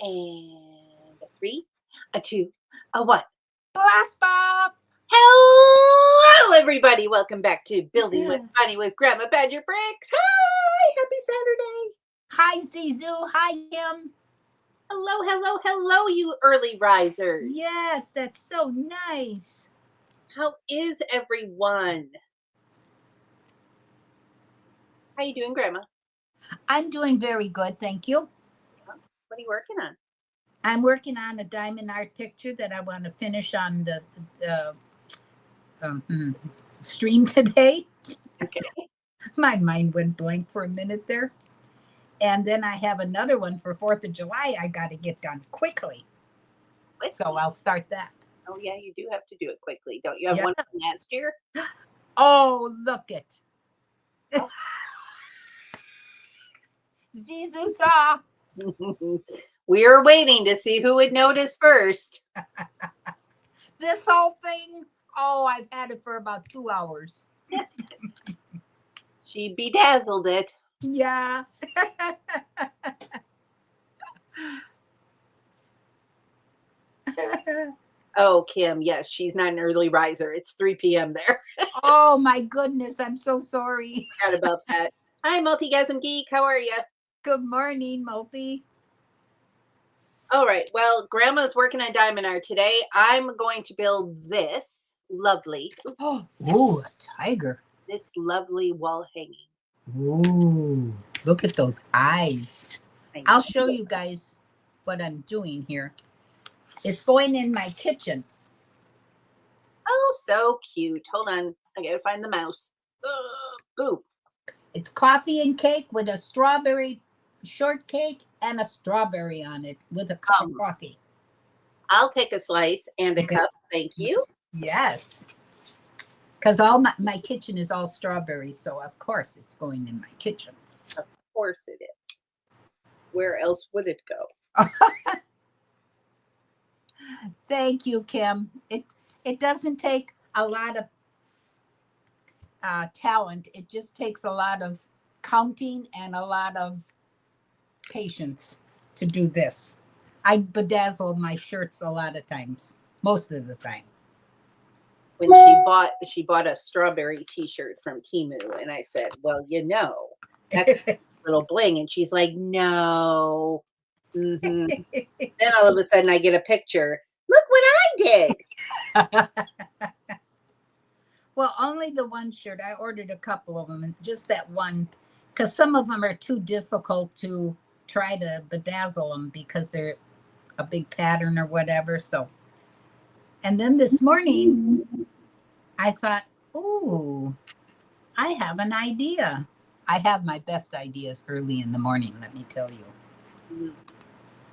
And a 3, a 2, a 1. Blast off! Hello, everybody. Welcome back to Building with Bunny with Grandma Badger Bricks. Hi, happy Saturday. Hi, Zizu. Hi, Kim. Hello, hello, hello, you early risers. Yes, that's so nice. How is everyone? How you doing, Grandma? I'm doing very good, thank you. What are you working on? I'm working on a diamond art picture that I want to finish on the stream today. Okay. My mind went blank for a minute there. And then I have another one for 4th of July I got to get done quickly. So I'll start that. Oh, yeah, you do have to do it quickly. Don't you have one from last year? Oh, look it. Zizu saw. We were waiting to see who would notice first. This whole thing, I've had it for about 2 hours. She bedazzled it. Yeah. Oh, Kim, yes, she's not an early riser. It's 3 p.m. there. Oh, my goodness. I'm so sorry. Forgot about that. Hi, Multigasm Geek. How are you? Good morning, Multi. All right. Well, Grandma's working on diamond art today. I'm going to build this lovely. Oh, a tiger. This lovely wall hanging. Ooh, look at those eyes. I'll show you guys what I'm doing here. It's going in my kitchen. Oh, so cute. Hold on. I got to find the mouse. Ooh. It's coffee and cake with a strawberry shortcake and a strawberry on it with a cup of coffee. I'll take a slice and a cup. Thank you. Yes. Because all my kitchen is all strawberries, so of course it's going in my kitchen. Of course it is. Where else would it go? Thank you, Kim. It doesn't take a lot of talent. It just takes a lot of counting and a lot of patience to do this. I bedazzle my shirts a lot of times, most of the time. When she bought a strawberry t-shirt from Temu, and I said, well, that's a little bling. And she's like, no. Mm-hmm. Then all of a sudden I get a picture. Look what I did. Well, only the one shirt. I ordered a couple of them, and just that one, because some of them are too difficult to try to bedazzle them because they're a big pattern or whatever. So, and then this morning I thought, oh, I have an idea. I have my best ideas early in the morning, let me tell you.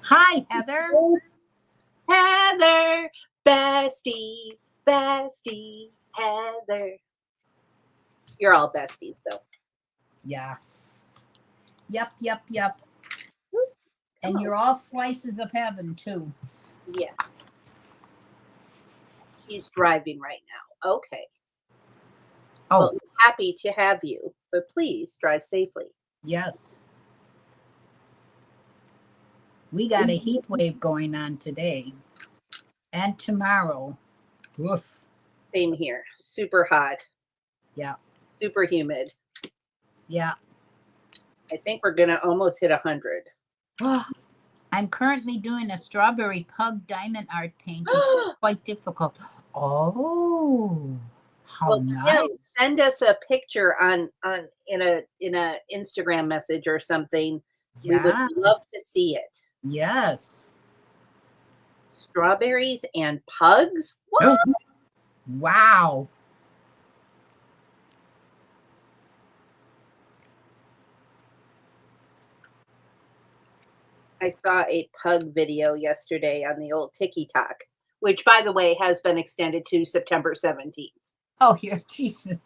Hi, Heather. Heather, bestie, Heather. You're all besties, though. Yeah. Yep. And you're all slices of heaven, too. Yeah. She's driving right now. Okay. Oh. Well, I'm happy to have you, but please drive safely. Yes. We got a heat wave going on today and tomorrow. Woof. Same here. Super hot. Yeah. Super humid. Yeah. I think we're going to almost hit 100. I'm currently doing a strawberry pug diamond art painting. Quite difficult. Oh, how nice. Yeah, send us a picture in a Instagram message or something. Yeah. We would love to see it. Yes. Strawberries and pugs? What? Wow. I saw a pug video yesterday on the old TikTok, which, by the way, has been extended to September 17th. Oh, yeah, Jesus.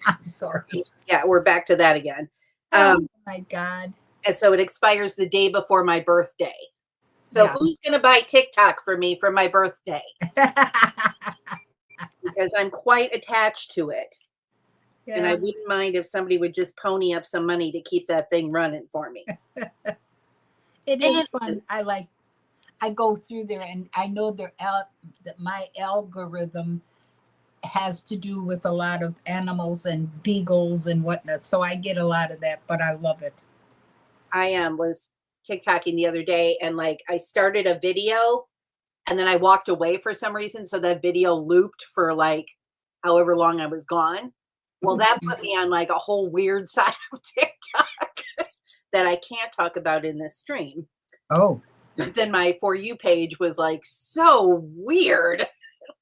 I'm sorry. Yeah, we're back to that again. Oh, my God. And so it expires the day before my birthday. So who's going to buy TikTok for me for my birthday? Because I'm quite attached to it. Yeah. And I wouldn't mind if somebody would just pony up some money to keep that thing running for me. It is fun. I like I go through there, and I know that my algorithm has to do with a lot of animals and beagles and whatnot. So I get a lot of that, but I love it. I was TikToking the other day, and like I started a video and then I walked away for some reason. So that video looped for like however long I was gone. Well, that put me on like a whole weird side of TikTok that I can't talk about in this stream. Oh. But then my For You page was like so weird.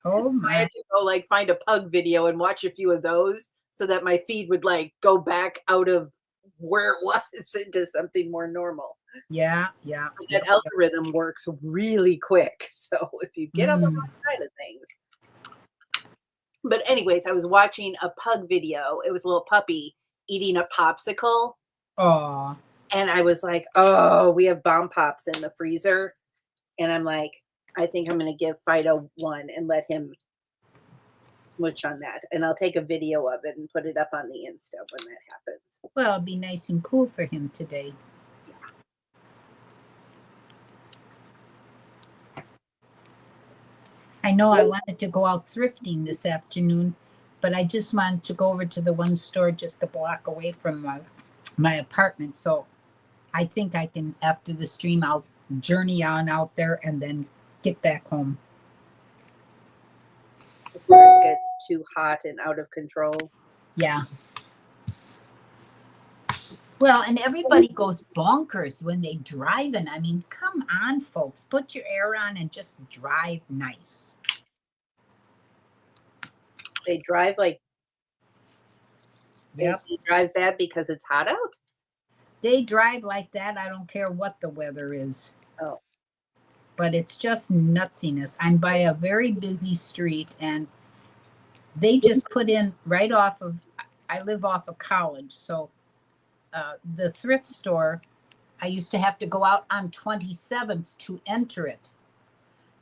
Oh So my. I had to go like find a pug video and watch a few of those so that my feed would like go back out of where it was into something more normal. Yeah. But that algorithm works really quick. So if you get on the wrong side of things. But anyways, I was watching a pug video. It was a little puppy eating a popsicle. Oh. And I was like, oh, we have bomb pops in the freezer. And I'm like, I think I'm going to give Fido one and let him smooch on that. And I'll take a video of it and put it up on the Insta when that happens. Well, it'll be nice and cool for him today. I know I wanted to go out thrifting this afternoon, but I just wanted to go over to the one store just a block away from my apartment. So I think I can, after the stream, I'll journey on out there and then get back home. Before it gets too hot and out of control. Yeah. Well, and everybody goes bonkers when they drive. And I mean, come on, folks, put your air on and just drive nice. They drive like, yep. They drive bad because it's hot out? They drive like that. I don't care what the weather is. Oh. But it's just nutsiness. I'm by a very busy street, and they just put in right off of, I live off of College. So the thrift store, I used to have to go out on 27th to enter it.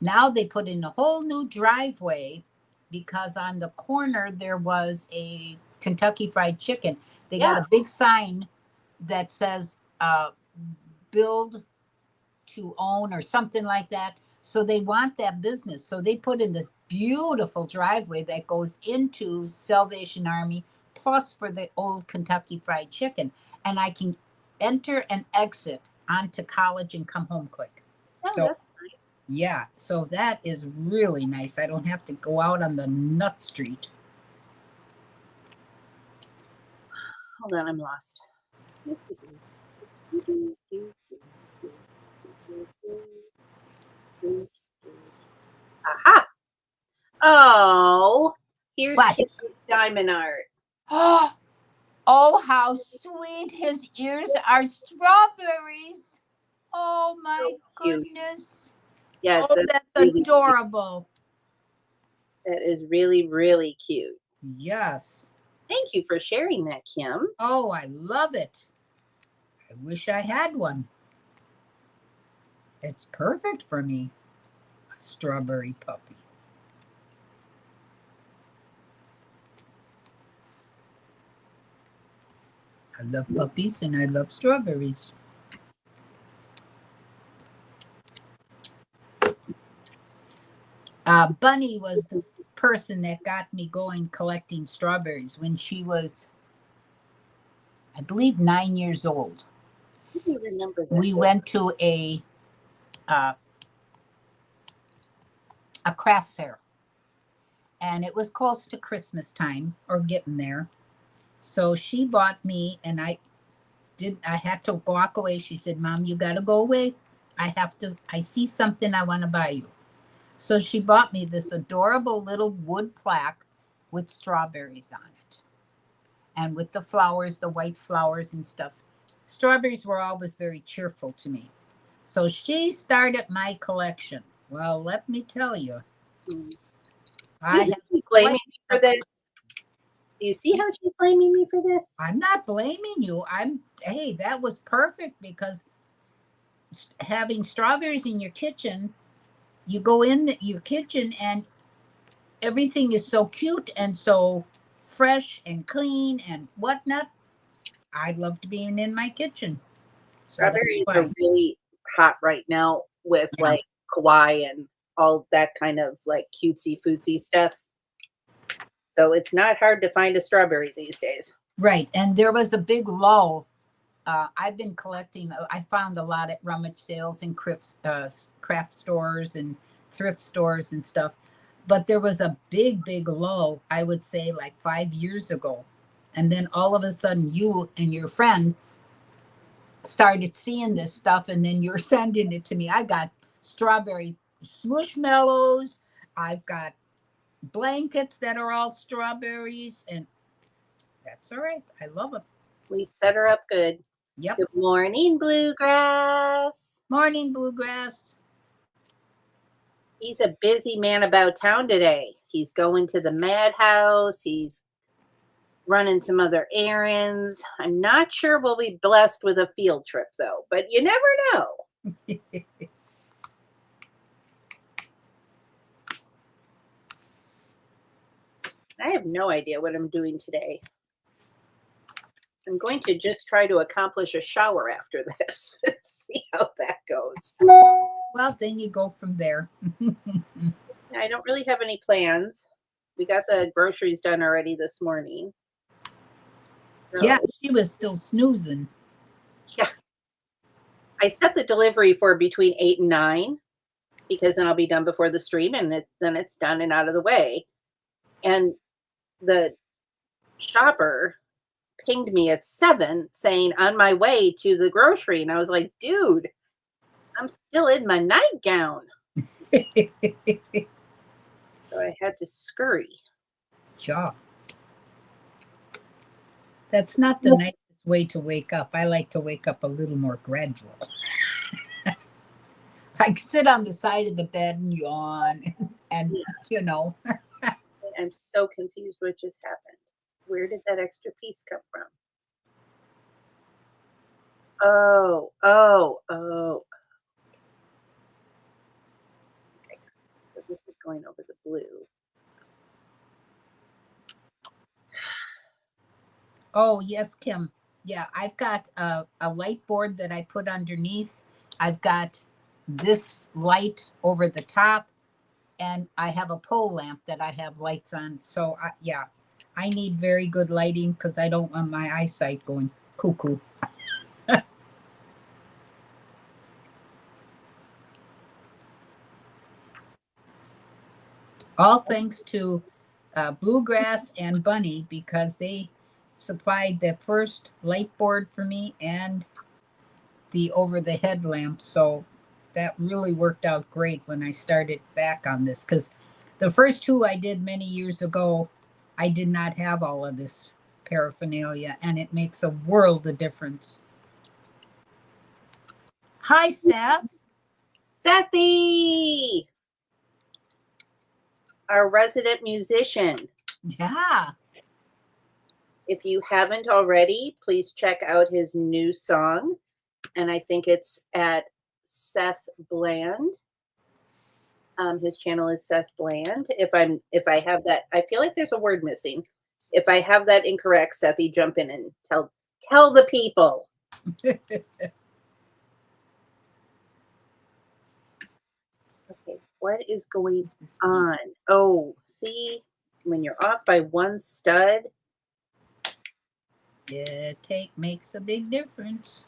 Now they put in a whole new driveway because on the corner there was a Kentucky Fried Chicken. They got a big sign that says build to own or something like that. So they want that business. So they put in this beautiful driveway that goes into Salvation Army, plus for the old Kentucky Fried Chicken. And I can enter and exit onto College and come home quick. Oh, so that's nice. Yeah, so that is really nice. I don't have to go out on the nut street. Hold on, I'm lost. Aha! Oh, here's Kitty's diamond art. Oh, how sweet. His ears are strawberries. Oh, my goodness. Yes, oh, that's really adorable. Cute. That is really, really cute. Yes. Thank you for sharing that, Kim. Oh, I love it. I wish I had one. It's perfect for me. A strawberry puppy. I love puppies and I love strawberries. Bunneh was the person that got me going collecting strawberries when she was, I believe, 9 years old. I do remember that. We went to a craft fair, and it was close to Christmas time or getting there. So she bought me, and I had to walk away. She said, Mom, you got to go away. I see something I want to buy you. So she bought me this adorable little wood plaque with strawberries on it. And with the flowers, the white flowers and stuff. Strawberries were always very cheerful to me. So she started my collection. Well, let me tell you. She's blaming me for this. Do you see how she's blaming me for this? I'm not blaming you. Hey, that was perfect because having strawberries in your kitchen, you go in your kitchen and everything is so cute and so fresh and clean and whatnot. I loved being in my kitchen. Strawberries are really hot right now with like Kauai and all that kind of like cutesy footsy stuff. So it's not hard to find a strawberry these days. Right. And there was a big lull. I've been collecting. I found a lot at rummage sales and craft stores and thrift stores and stuff. But there was a big lull, I would say like 5 years ago. And then all of a sudden you and your friend started seeing this stuff, and then you're sending it to me. I got strawberry smushmallows. I've got blankets that are all strawberries, and that's all right. I love them. We set her up good. Yep. Good morning, Bluegrass. Morning, Bluegrass. He's a busy man about town today. He's going to the madhouse. He's running some other errands. I'm not sure we'll be blessed with a field trip, though, but you never know. I have no idea what I'm doing today. I'm going to just try to accomplish a shower after this. See how that goes. Well, then you go from there. I don't really have any plans. We got the groceries done already this morning. So, yeah, she was still snoozing. Yeah. I set the delivery for between 8 and 9 because then I'll be done before the stream, and then it's done and out of the way. And the shopper pinged me at 7 saying on my way to the grocery, and I was like, dude, I'm still in my nightgown. So I had to scurry. Yeah. That's not the nicest way to wake up. I like to wake up a little more gradual. I sit on the side of the bed and yawn and you know. I'm so confused what just happened. Where did that extra piece come from? Oh. Okay. So this is going over the blue. Oh, yes, Kim. Yeah, I've got a light board that I put underneath. I've got this light over the top, and I have a pole lamp that I have lights on. So, yeah, I need very good lighting because I don't want my eyesight going cuckoo. All thanks to Bluegrass and Bunneh, because they supplied the first light board for me and the over the head lamp. So that really worked out great when I started back on this, because the first two I did many years ago, I did not have all of this paraphernalia, and it makes a world of difference. Hi, Seth. Sethy, our resident musician. Yeah. If you haven't already, please check out his new song. And I think it's at Seth Bland. His channel is Seth Bland. If I have that, I feel like there's a word missing. If I have that incorrect, Sethy, jump in and tell the people. Okay, what is going on? Oh, see, when you're off by one stud, yeah, makes a big difference.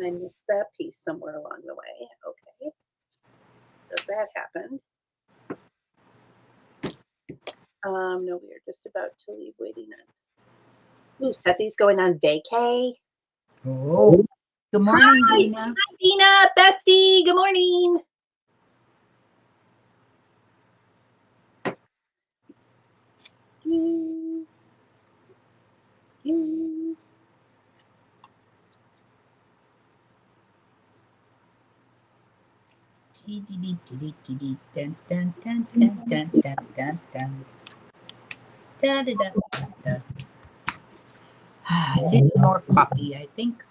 I missed that piece somewhere along the way. Okay. So that happened. No, we are just about to leave waiting on. Ooh, Sethy's going on vacay. Oh, good morning, Hi. Dina. Hi, Dina, bestie. Good morning. A little more coffee, I think.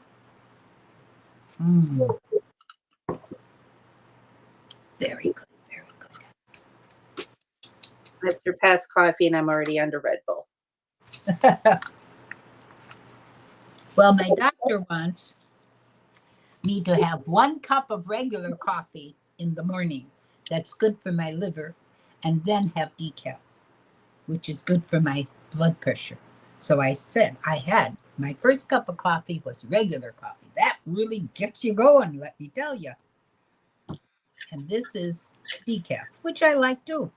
Very good, very good. I've surpassed coffee and I'm already under Red Bull. Well, my doctor wants me to have 1 cup of regular coffee in the morning. That's good for my liver, and then have decaf, which is good for my blood pressure. So I said I had my first cup of coffee was regular coffee. That really gets you going, let me tell you. And this is decaf, which I like too.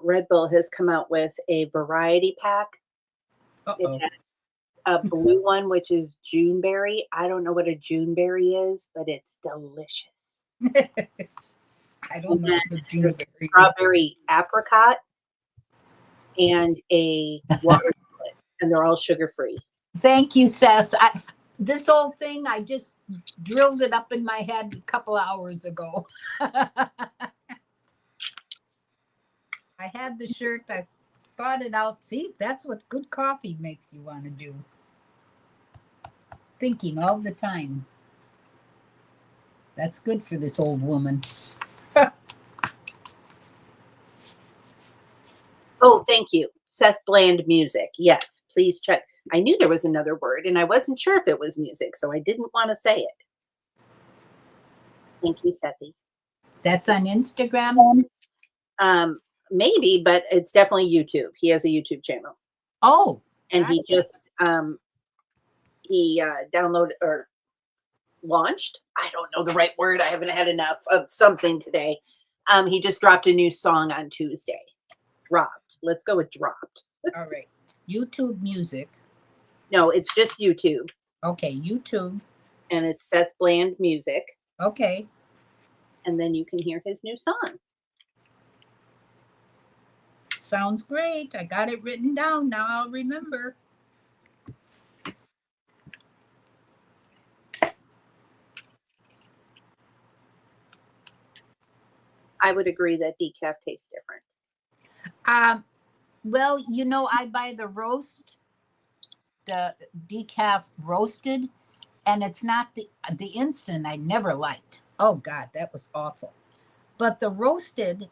Red Bull has come out with a variety pack. It Uh-oh. has a blue one, which is Juneberry. I don't know what a Juneberry is, but it's delicious. I don't know what the There's Juneberry is. strawberry apricot and a watermelon, and they're all sugar-free. Thank you, Sess. This whole thing, I just drilled it up in my head a couple hours ago. I had the shirt. I thought it out. See, that's what good coffee makes you want to do. Thinking all the time. That's good for this old woman. Oh, thank you. Seth Bland music. Yes, please check. I knew there was another word, and I wasn't sure if it was music, so I didn't want to say it. Thank you, Sethy. That's on Instagram? Maybe, but it's definitely YouTube. He has a YouTube channel. Oh. And he just downloaded or launched. I don't know the right word. I haven't had enough of something today. He just dropped a new song on Tuesday. Dropped. Let's go with dropped. All right. YouTube music. No, it's just YouTube. Okay, YouTube. And it's Seth Bland music. Okay. And then you can hear his new song. Sounds great. I got it written down. Now I'll remember. I would agree that decaf tastes different. Well, you know, I buy the decaf roasted, and it's not the instant I never liked. Oh God, that was awful. But the roasted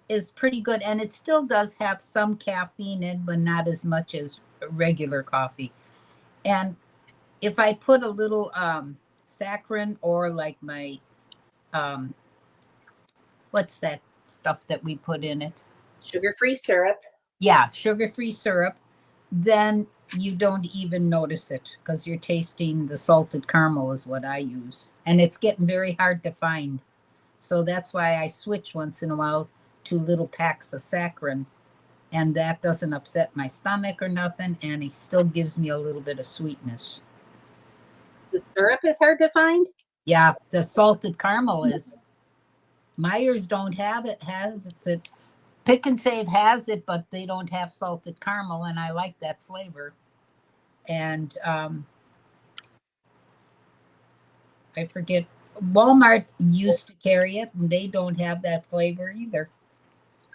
is pretty good, and it still does have some caffeine in, but not as much as regular coffee. And if I put a little saccharin or like my what's that stuff that we put in it? Sugar-free syrup. Yeah, sugar-free syrup. Then you don't even notice it because you're tasting the salted caramel is what I use. And it's getting very hard to find. So that's why I switch once in a while to little packs of saccharin. And that doesn't upset my stomach or nothing. And it still gives me a little bit of sweetness. The syrup is hard to find? Yeah, the salted caramel is. Myers don't have it. Has it. Pick and Save has it, but they don't have salted caramel, and I like that flavor. And I forget, Walmart used to carry it, and they don't have that flavor either.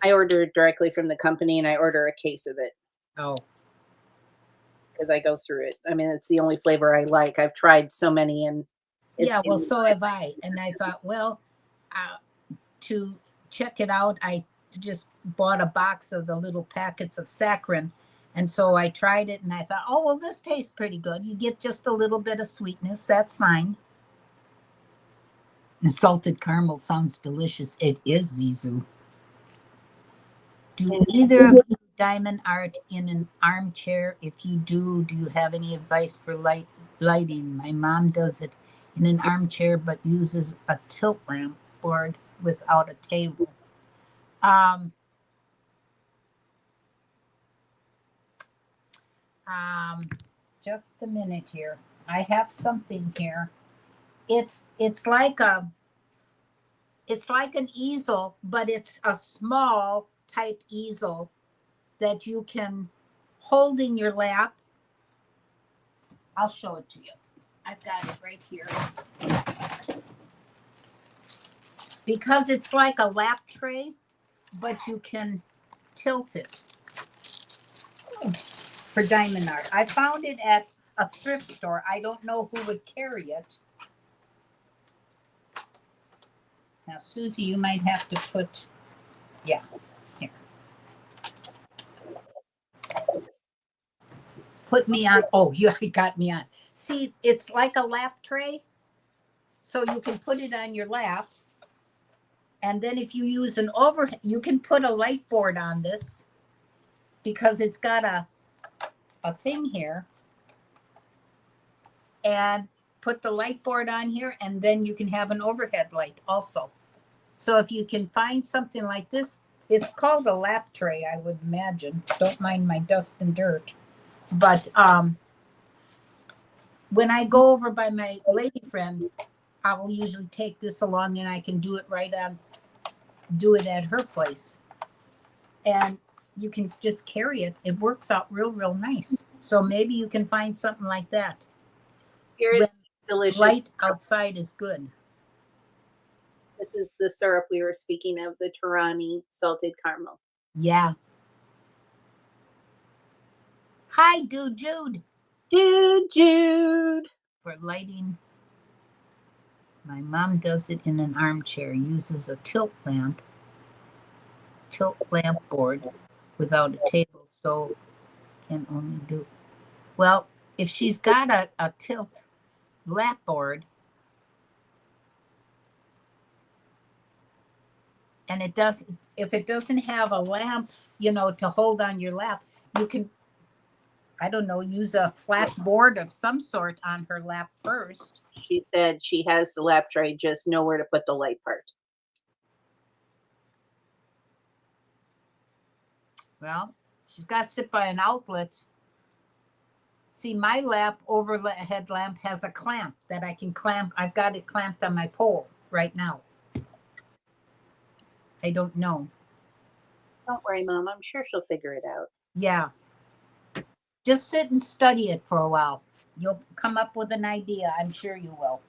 I order it directly from the company, and I order a case of it. Oh. Because I go through it. I mean, it's the only flavor I like. I've tried so many, and yeah, well, so have I. And I thought, well, to check it out, I just bought a box of the little packets of saccharin. And so I tried it and I thought, oh, well, this tastes pretty good. You get just a little bit of sweetness. That's fine. The salted caramel sounds delicious. It is, Zizou. Do either of you diamond art in an armchair? If you do you have any advice for lighting? My mom does it in an armchair, but uses a tilt lamp board without a table. Just a minute here. I have something here. It's like an easel, but it's a small type easel that you can hold in your lap. I'll show it to you. I've got it right here. Because it's like a lap tray, but you can tilt it for diamond art. I found it at a thrift store. I don't know who would carry it. Now, Susie, you might have to put, yeah, here. Put me on. Oh, you got me on. See, it's like a lap tray. So you can put it on your lap. And then if you use an overhead, you can put a light board on this because it's got a thing here. And put the light board on here, and then you can have an overhead light also. So if you can find something like this, it's called a lap tray, I would imagine. Don't mind my dust and dirt. But when I go over by my lady friend, I will usually take this along and I can do it do it at her place. And you can just carry it. It works out real nice. So maybe you can find something like that. Here's delicious. Light outside is good. This is the syrup we were speaking of, the Torani salted caramel. Yeah. Hi, Dude Jude. Dude Jude. For lighting. My mom does it in an armchair, uses a tilt lamp board without a table, so can only do. Well, if she's got a tilt lap board, and if it doesn't have a lamp, to hold on your lap, you can, I don't know, use a flat board of some sort on her lap first. She said she has the lap tray, just nowhere to put the light part. Well, she's got to sit by an outlet. See, my lap overhead lamp has a clamp that I can clamp. I've got it clamped on my pole right now. I don't know. Don't worry, Mom. I'm sure she'll figure it out. Yeah. Just sit and study it for a while. You'll come up with an idea. I'm sure you will.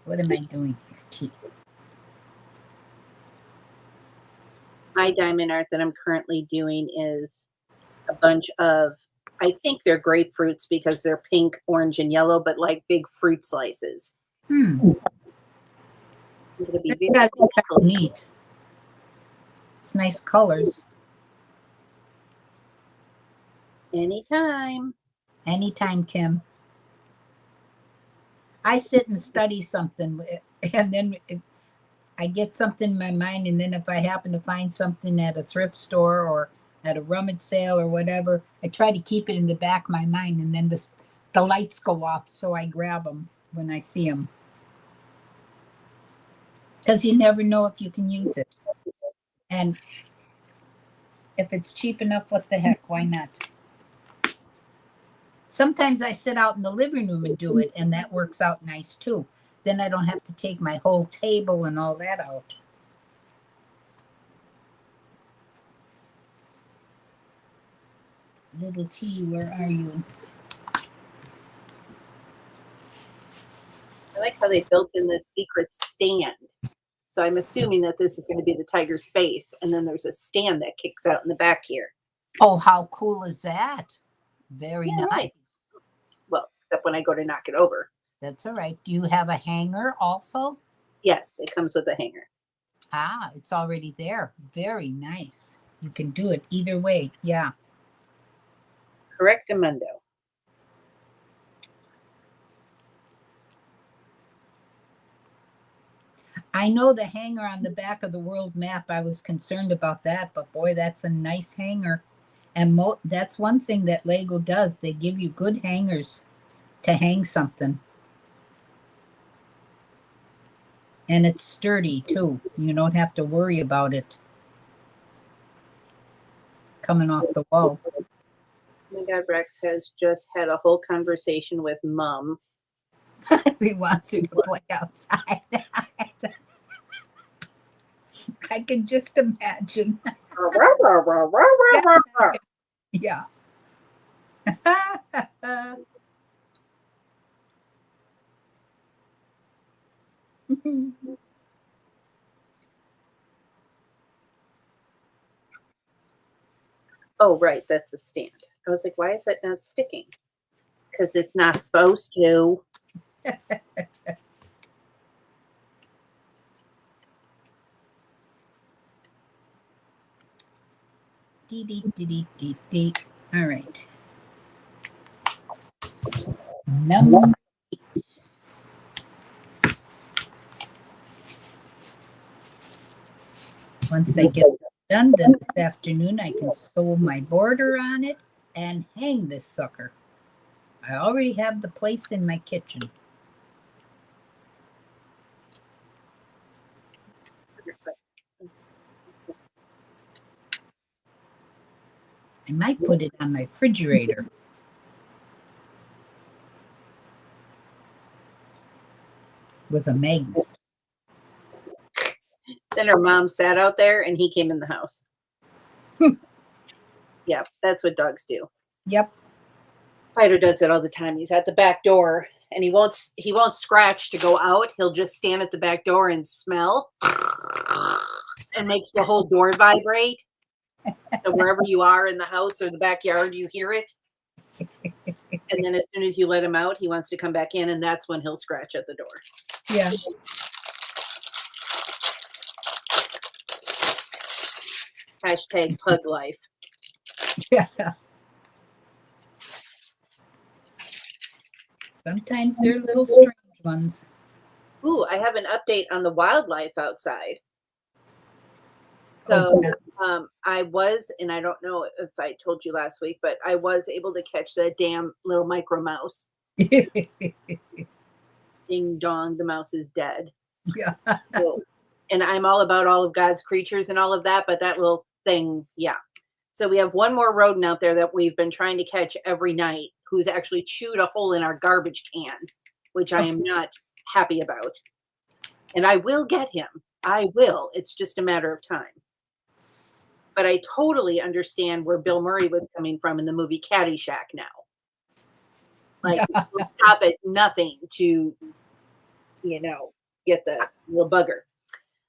What am I doing here? Tea. My diamond art that I'm currently doing is a bunch of, I think they're grapefruits because they're pink, orange, and yellow, but like big fruit slices. It's gonna be very neat. It's nice colors. Anytime. Anytime, Kim. I sit and study something, and then I get something in my mind, and then if I happen to find something at a thrift store or at a rummage sale or whatever, I try to keep it in the back of my mind, and then the lights go off, so I grab them when I see them. Because you never know if you can use it. And if it's cheap enough, what the heck, why not? Sometimes I sit out in the living room and do it, and that works out nice too. Then I don't have to take my whole table and all that out. Little T, where are you? I like how they built in this secret stand. So I'm assuming that this is going to be the tiger's face, and then there's a stand that kicks out in the back here. Oh, how cool is that? Very nice. Right. Well, except when I go to knock it over. That's all right. Do you have a hanger also? Yes, it comes with a hanger. Ah, it's already there. Very nice. You can do it either way. Yeah. Correctamundo. I know the hanger on the back of the world map. I was concerned about that, but boy, that's a nice hanger. And that's one thing that Lego does. They give you good hangers to hang something. And it's sturdy too. You don't have to worry about it coming off the wall. My dad Rex has just had a whole conversation with Mom. He wants her to play outside. I can just imagine. Yeah. Oh, right. That's the stand. I was like, why is it not sticking? Because it's not supposed to. All right. Number 8. Once I get done this afternoon, I can sew my border on it and hang this sucker. I already have the place in my kitchen. I might put it on my refrigerator. With a magnet. Then her mom sat out there and he came in the house. Yeah, that's what dogs do. Yep. Fido does it all the time. He's at the back door and he won't scratch to go out. He'll just stand at the back door and smell and makes the whole door vibrate. So wherever you are in the house or the backyard, you hear it. And then as soon as you let him out, he wants to come back in, and that's when he'll scratch at the door. Yeah. Hashtag pug life. Yeah. Sometimes they're little strange ones. Ooh, I have an update on the wildlife outside. So I was, and I don't know if I told you last week, but I was able to catch that damn little micro mouse. Ding dong, the mouse is dead. Yeah. So, and I'm all about all of God's creatures and all of that, but that little thing, yeah. So we have one more rodent out there that we've been trying to catch every night, who's actually chewed a hole in our garbage can, which I am not happy about. And I will get him. I will. It's just a matter of time. But I totally understand where Bill Murray was coming from in the movie Caddyshack now. Like, we'll stop at nothing to, get the little bugger.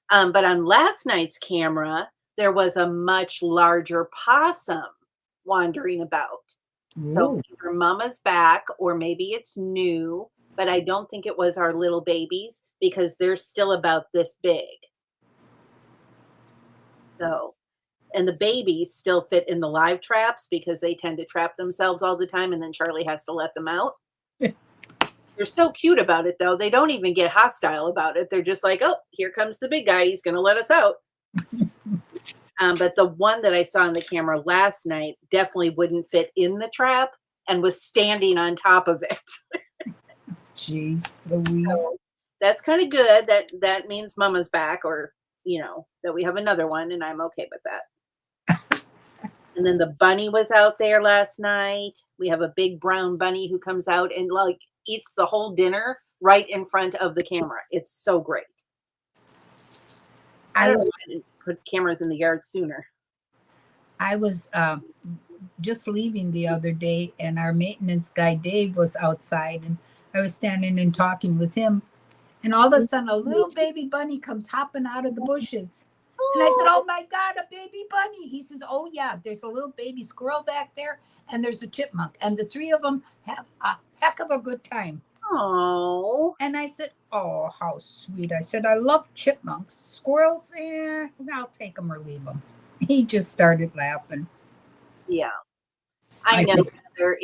But on last night's camera, there was a much larger possum wandering about. Ooh. So either mama's back or maybe it's new, but I don't think it was our little babies because they're still about this big. So, and the babies still fit in the live traps because they tend to trap themselves all the time and then Charlie has to let them out. They're so cute about it, though. They don't even get hostile about it. They're just like, oh, here comes the big guy. He's going to let us out. But the one that I saw on the camera last night definitely wouldn't fit in the trap and was standing on top of it. Jeez Louise. So that's kind of good. That means mama's back, or, that we have another one, and I'm okay with that. And then the bunny was out there last night. We have a big brown bunny who comes out and eats the whole dinner right in front of the camera. It's so great. I don't know why I didn't put cameras in the yard sooner. I was just leaving the other day, and our maintenance guy, Dave, was outside, and I was standing and talking with him. And all of a sudden, a little baby bunny comes hopping out of the bushes. And I said, oh, my God, a baby bunny. He says, oh, yeah, there's a little baby squirrel back there, and there's a chipmunk. And the three of them have a heck of a good time. Oh. And I said, oh, how sweet. I said, I love chipmunks. Squirrels, I'll take them or leave them. He just started laughing. Yeah. I know, Heather.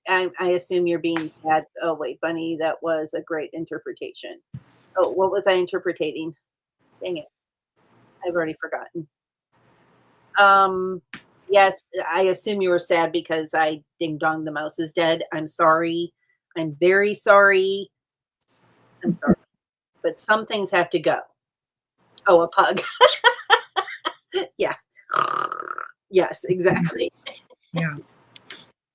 I assume you're being sad. Oh, wait, Bunny, that was a great interpretation. Oh, what was I interpreting? Dang it. I've already forgotten. Yes, I assume you were sad because I ding dong the mouse is dead. I'm sorry. I'm very sorry. I'm sorry. But some things have to go. Oh, a pug. Yeah. Yes, exactly. Yeah.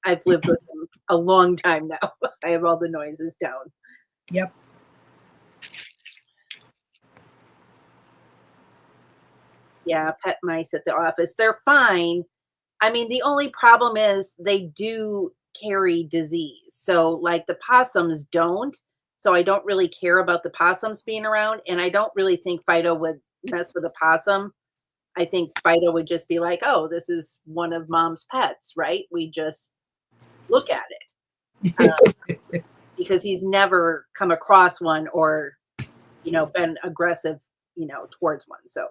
I've lived with them a long time now. I have all the noises down. Yep. Yeah, pet mice at the office. They're fine. I mean, the only problem is they do carry disease. So like the possums don't. So I don't really care about the possums being around. And I don't really think Fido would mess with a possum. I think Fido would just be like, "Oh, this is one of mom's pets, right? We just look at it." Because he's never come across one or, been aggressive, towards one. So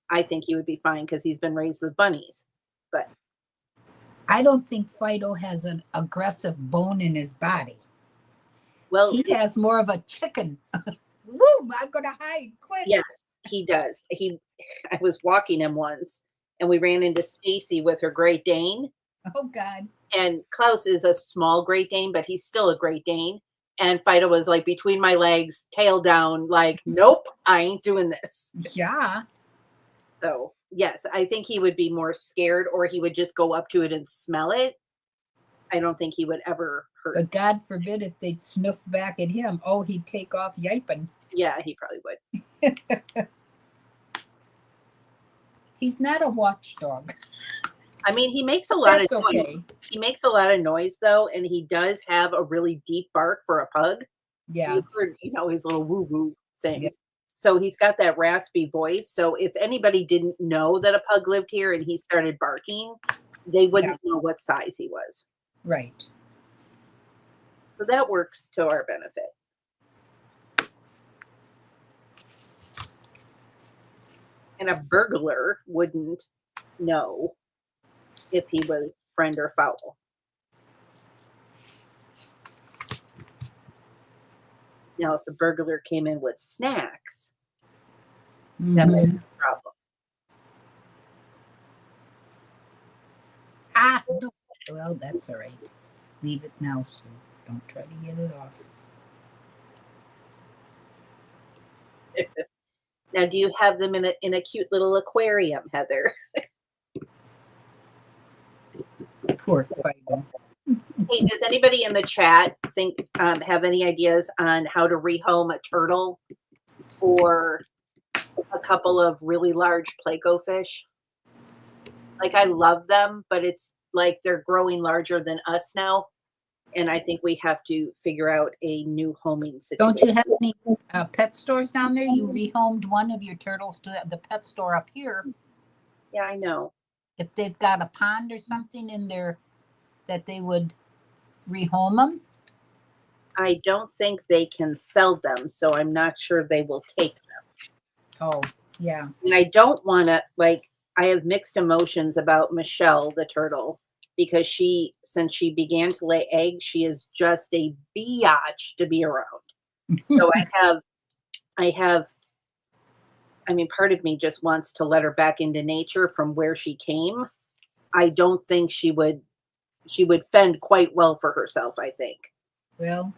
I think he would be fine because he's been raised with bunnies. But I don't think Fido has an aggressive bone in his body. well, He has more of a chicken. Woo! I'm gonna hide. Quick. yes, he does. I was walking him once, and we ran into Stacy with her Great Dane. Oh God. And Klaus is a small Great Dane, but he's still a Great Dane. And Fido was like between my legs, tail down, like, nope, I ain't doing this. Yeah. So, yes, I think he would be more scared, or he would just go up to it and smell it. I don't think he would ever hurt. But God forbid if they'd snuff back at him. Oh, he'd take off yiping. Yeah, he probably would. He's not a watchdog. I mean, he makes a lot That's of noise. okay. He makes a lot of noise, though, and he does have a really deep bark for a pug. Yeah. You've heard, his little woo-woo thing. Yeah. So he's got that raspy voice. So if anybody didn't know that a pug lived here and he started barking, they wouldn't know what size he was. Right. So that works to our benefit. And a burglar wouldn't know if he was friend or foul. Now, if the burglar came in with snacks, that might be a problem. Ah, no. Well, that's all right. Leave it now, so don't try to get it off. Now, do you have them in a cute little aquarium, Heather? Poor Fido. Hey, does anybody in the chat have any ideas on how to rehome a turtle or a couple of really large Placo fish? Like, I love them, but it's like they're growing larger than us now. And I think we have to figure out a new homing situation. Don't you have any pet stores down there? You rehomed one of your turtles to the pet store up here. Yeah, I know. If they've got a pond or something in there that they would rehome them. I don't think they can sell them, so I'm not sure they will take them. Oh, yeah. And I don't want to, I have mixed emotions about Michelle, the turtle, because since she began to lay eggs, she is just a biatch to be around. So I mean, part of me just wants to let her back into nature from where she came. I don't think she would fend quite well for herself, I think. Well,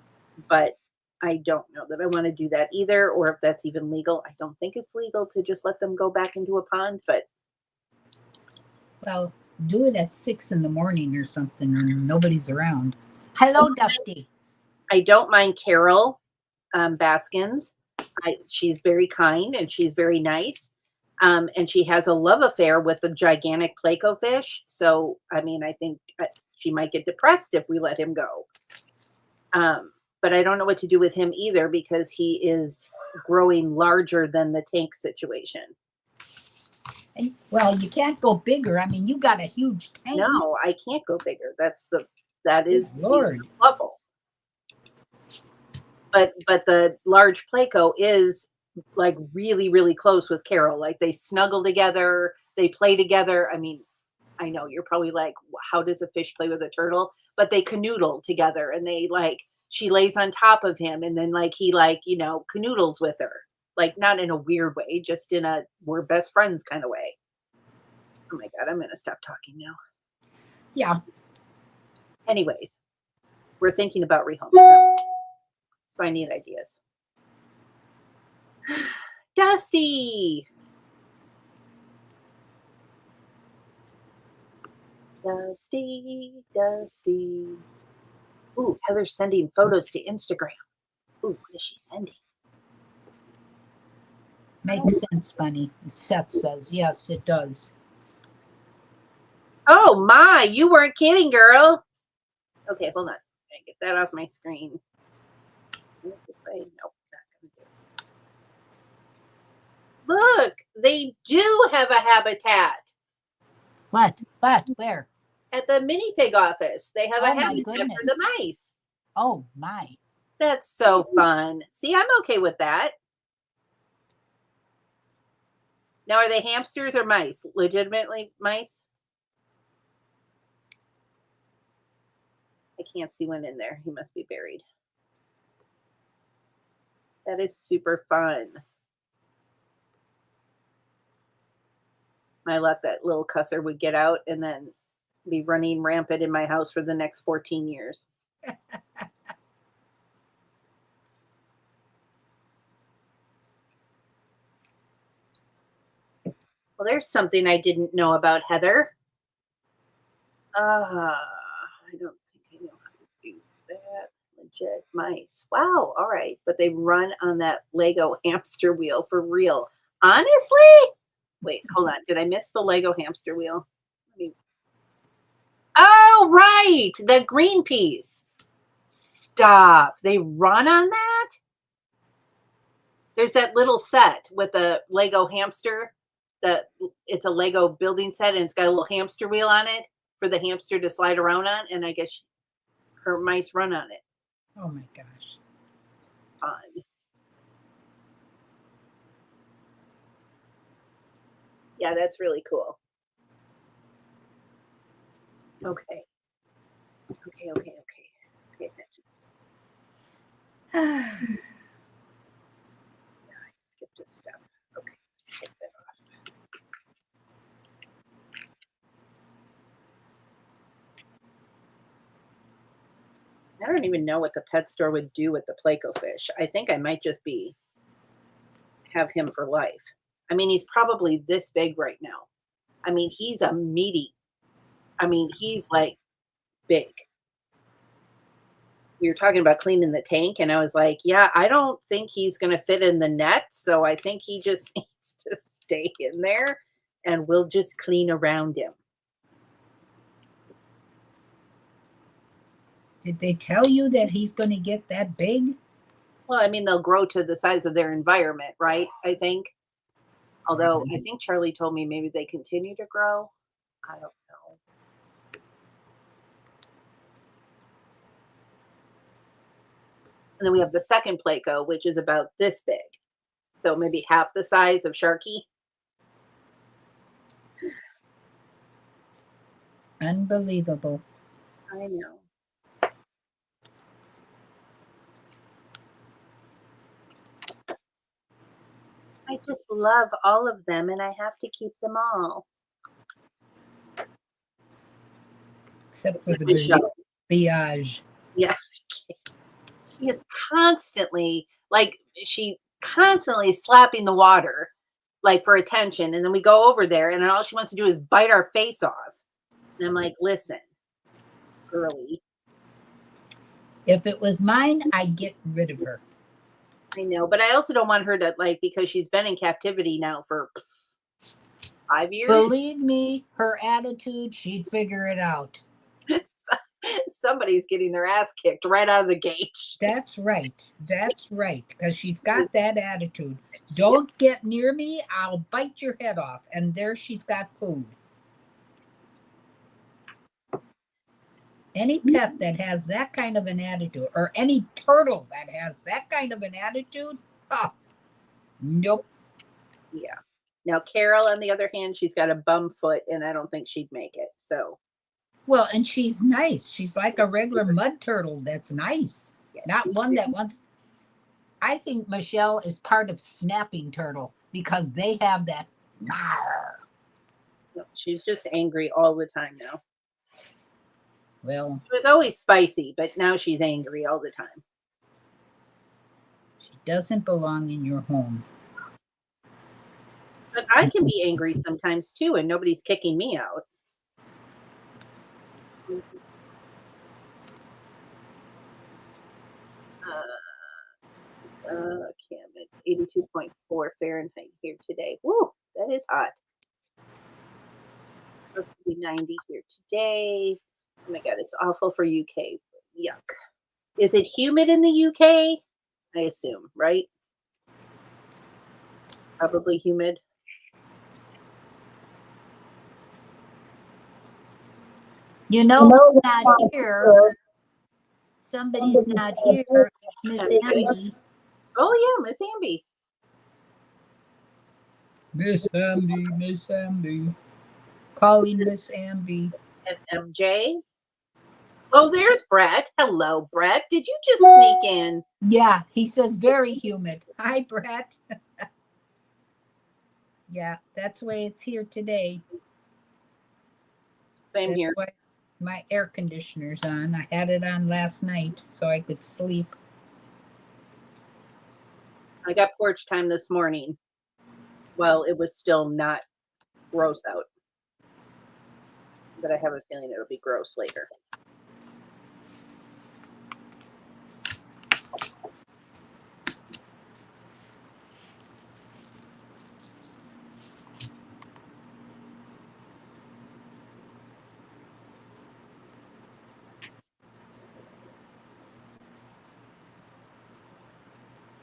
but I don't know that I want to do that either, or if that's even legal. I don't think it's legal to just let them go back into a pond, but well, do it at 6 a.m. or something, or nobody's around. Hello, Dusty. I don't mind Carol Baskins. She's very kind and she's very nice. And she has a love affair with a gigantic Placo fish. So, I mean, I think she might get depressed if we let him go. But I don't know what to do with him either because he is growing larger than the tank situation. Well, you can't go bigger. I mean, you got a huge tank. No, I can't go bigger. That is Lord the level. But the large Placo is like really, really close with Carol. Like they snuggle together, they play together. I mean, I know you're probably like, how does a fish play with a turtle? But they canoodle together and she lays on top of him and then he canoodles with her. Like not in a weird way, just in a we're best friends kind of way. Oh my God, I'm going to stop talking now. Yeah. Anyways, we're thinking about rehoming. So I need ideas. Dusty. Dusty. Ooh, Heather's sending photos to Instagram. Ooh, what is she sending? Makes sense, Bunny. Seth says, yes, it does. Oh my, you weren't kidding, girl. Okay, hold on. I get that off my screen. This way. Nope, not gonna do it. Look, They do have a habitat. What? Where? At the minifig office. They have a Oh, my habitat for goodness. the mice. Oh, my. That's so fun. See, I'm okay with that. Now, are they hamsters or mice? Legitimately mice? I can't see one in there. He must be buried. That is super fun. My luck, that little cusser would get out and then be running rampant in my house for the next 14 years. Well, there's something I didn't know about Heather. I don't think I know how to do that. Legit mice. Wow. All right. But they run on that Lego hamster wheel for real. Honestly? Wait, hold on. Did I miss the Lego hamster wheel? Oh, right. The green piece. Stop. They run on that? There's that little set with a Lego hamster. It's a Lego building set and it's got a little hamster wheel on it for the hamster to slide around on. And I guess her mice run on it. Oh, my gosh. Fun. Yeah, that's really cool. Okay. Okay. Pay attention. I skipped a step. Okay, let's take that off. I don't even know what the pet store would do with the Placo fish. I think I might just have him for life. I mean, he's probably this big right now. I mean, he's a meaty. I mean, he's like big. We were talking about cleaning the tank, and I was like, yeah, I don't think he's going to fit in the net. So I think he just needs to stay in there and we'll just clean around him. Did they tell you that he's going to get that big? Well, I mean, they'll grow to the size of their environment, right? I think. Although I think Charlie told me maybe they continue to grow. I don't know. And then we have the second Placo, which is about this big. So maybe half the size of Sharky. Unbelievable. I know. I just love all of them and I have to keep them all. Except for the Biage. Yeah. She is constantly slapping the water like for attention. And then we go over there and then all she wants to do is bite our face off. And I'm like, listen, girly. If it was mine, I'd get rid of her. I know, but I also don't want her to because she's been in captivity now for 5 years. Believe me, her attitude, she'd figure it out. Somebody's getting their ass kicked right out of the gate. That's right. That's right. Because she's got that attitude. Don't get near me. I'll bite your head off. And there she's got food. Any pet that has that kind of an attitude, or any turtle that has that kind of an attitude, nope. Yeah. Now, Carol, on the other hand, she's got a bum foot, and I don't think she'd make it. So. Well, and she's nice. She's like a regular mud turtle that's nice. Yeah, not one that wants. I think Michelle is part of Snapping Turtle because they have that. No, she's just angry all the time now. Well, she was always spicy, but now she's angry all the time. She doesn't belong in your home. But I can be angry sometimes too, and nobody's kicking me out. Kim, it's 82.4 Fahrenheit here today. Woo, that is hot. It's supposed to be 90 here today. Oh my God, it's awful for UK. Yuck. Is it humid in the UK? I assume, right? Probably humid. You know who's not here? Somebody's not here. Miss Amby. Oh yeah, Miss Amby. Miss Amby, Miss Amby. Calling Miss Amby. And MJ. Oh, there's Brett. Hello, Brett. Did you just sneak in? Yeah, he says very humid. Hi, Brett. Yeah, that's the way it's here today. Same That's here. why my air conditioner's on. I had it on last night so I could sleep. I got porch time this morning. Well, it was still not gross out. But I have a feeling it'll be gross later.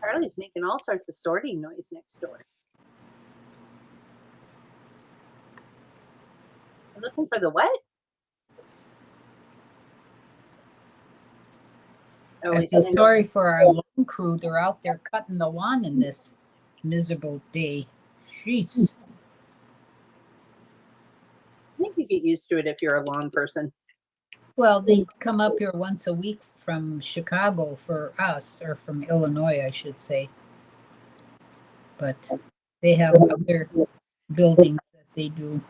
Charlie's making all sorts of sorting noise next door. I'm looking for the what? Oh, I feel sorry for our lawn crew. They're out there cutting the lawn in this miserable day. Jeez. I think you get used to it if you're a lawn person. Well, they come up here once a week from Chicago for us, or from Illinois, I should say. But they have other buildings that they do.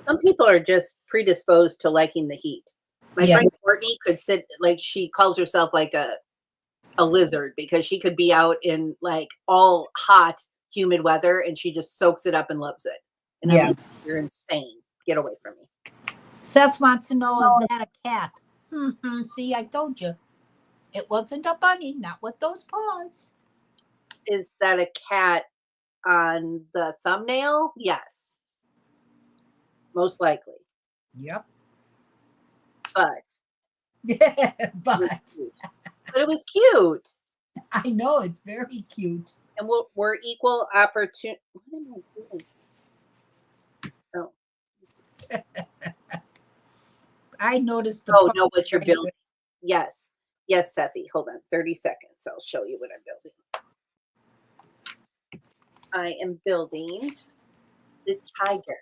Some people are just predisposed to liking the heat. My Yeah. friend Courtney could sit, like, she calls herself like a lizard because she could be out in like all hot, humid weather and she just soaks it up and loves it. And Yeah. I'm like, you're insane. Get away from me. Seth wants to know, is that a cat? See, I told you. It wasn't a bunny, not with those paws. Is that a cat on the thumbnail? Yes. Most likely. Yep. But But it was cute. I know it's very cute. And we're equal opportunity. What am I doing? Oh. I noticed the. Oh, no, what you're building. Yes. Yes, Sethy. Hold on 30 seconds. I'll show you what I'm building. I am building the tiger.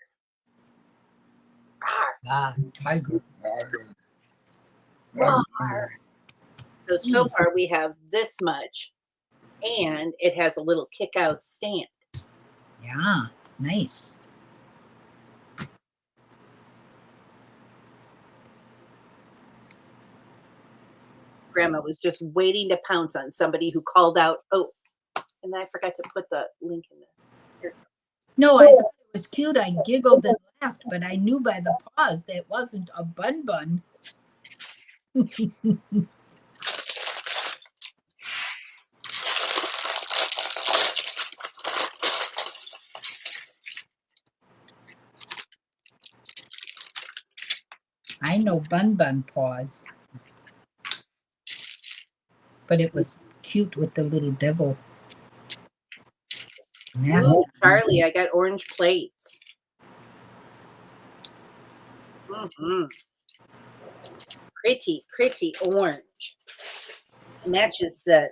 Tiger. Roar. So far we have this much, and it has a little kick out stand. Yeah, nice. Grandma was just waiting to pounce on somebody who called out. Oh, and then I forgot to put the link in there. No, I thought it was cute. I giggled and laughed, but I knew by the pause that it wasn't a bun. I know bun pause. But it was cute with the little devil. Ooh, Charlie, I got orange plates. Pretty orange. It matches the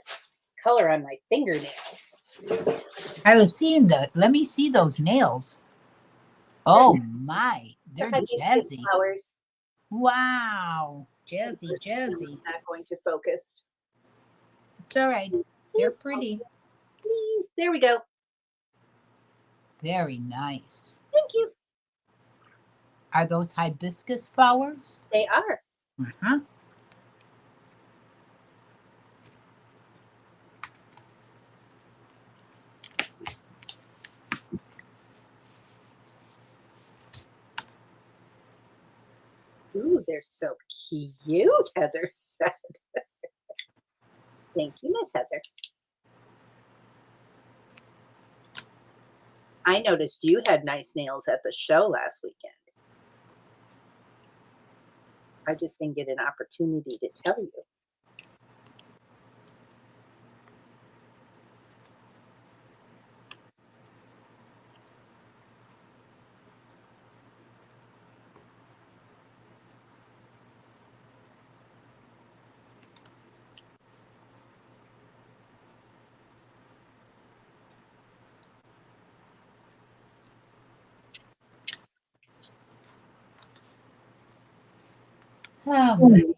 color on my fingernails. I was seeing that. Let me see those nails. Oh my, they're jazzy. Flowers. Wow, jazzy. Not going to focus. It's all right. They're pretty. Please. There we go. Very nice. Thank you. Are those hibiscus flowers? They are. Uh-huh. Ooh, they're so cute, Heather said. Thank you, Miss Heather. I noticed you had nice nails at the show last weekend. I just didn't get an opportunity to tell you. Oh,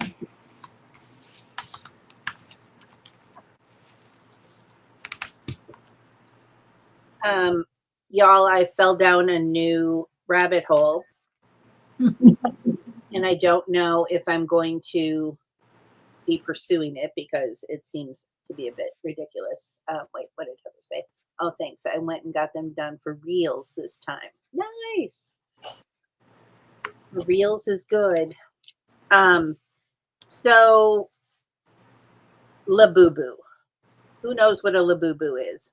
Y'all, I fell down a new rabbit hole, and I don't know if I'm going to be pursuing it because it seems to be a bit ridiculous. Wait, what did Heather say? Oh, thanks. I went and got them done for reels this time. Nice. The reels is good. So Labubu. Who knows what a Labubu is?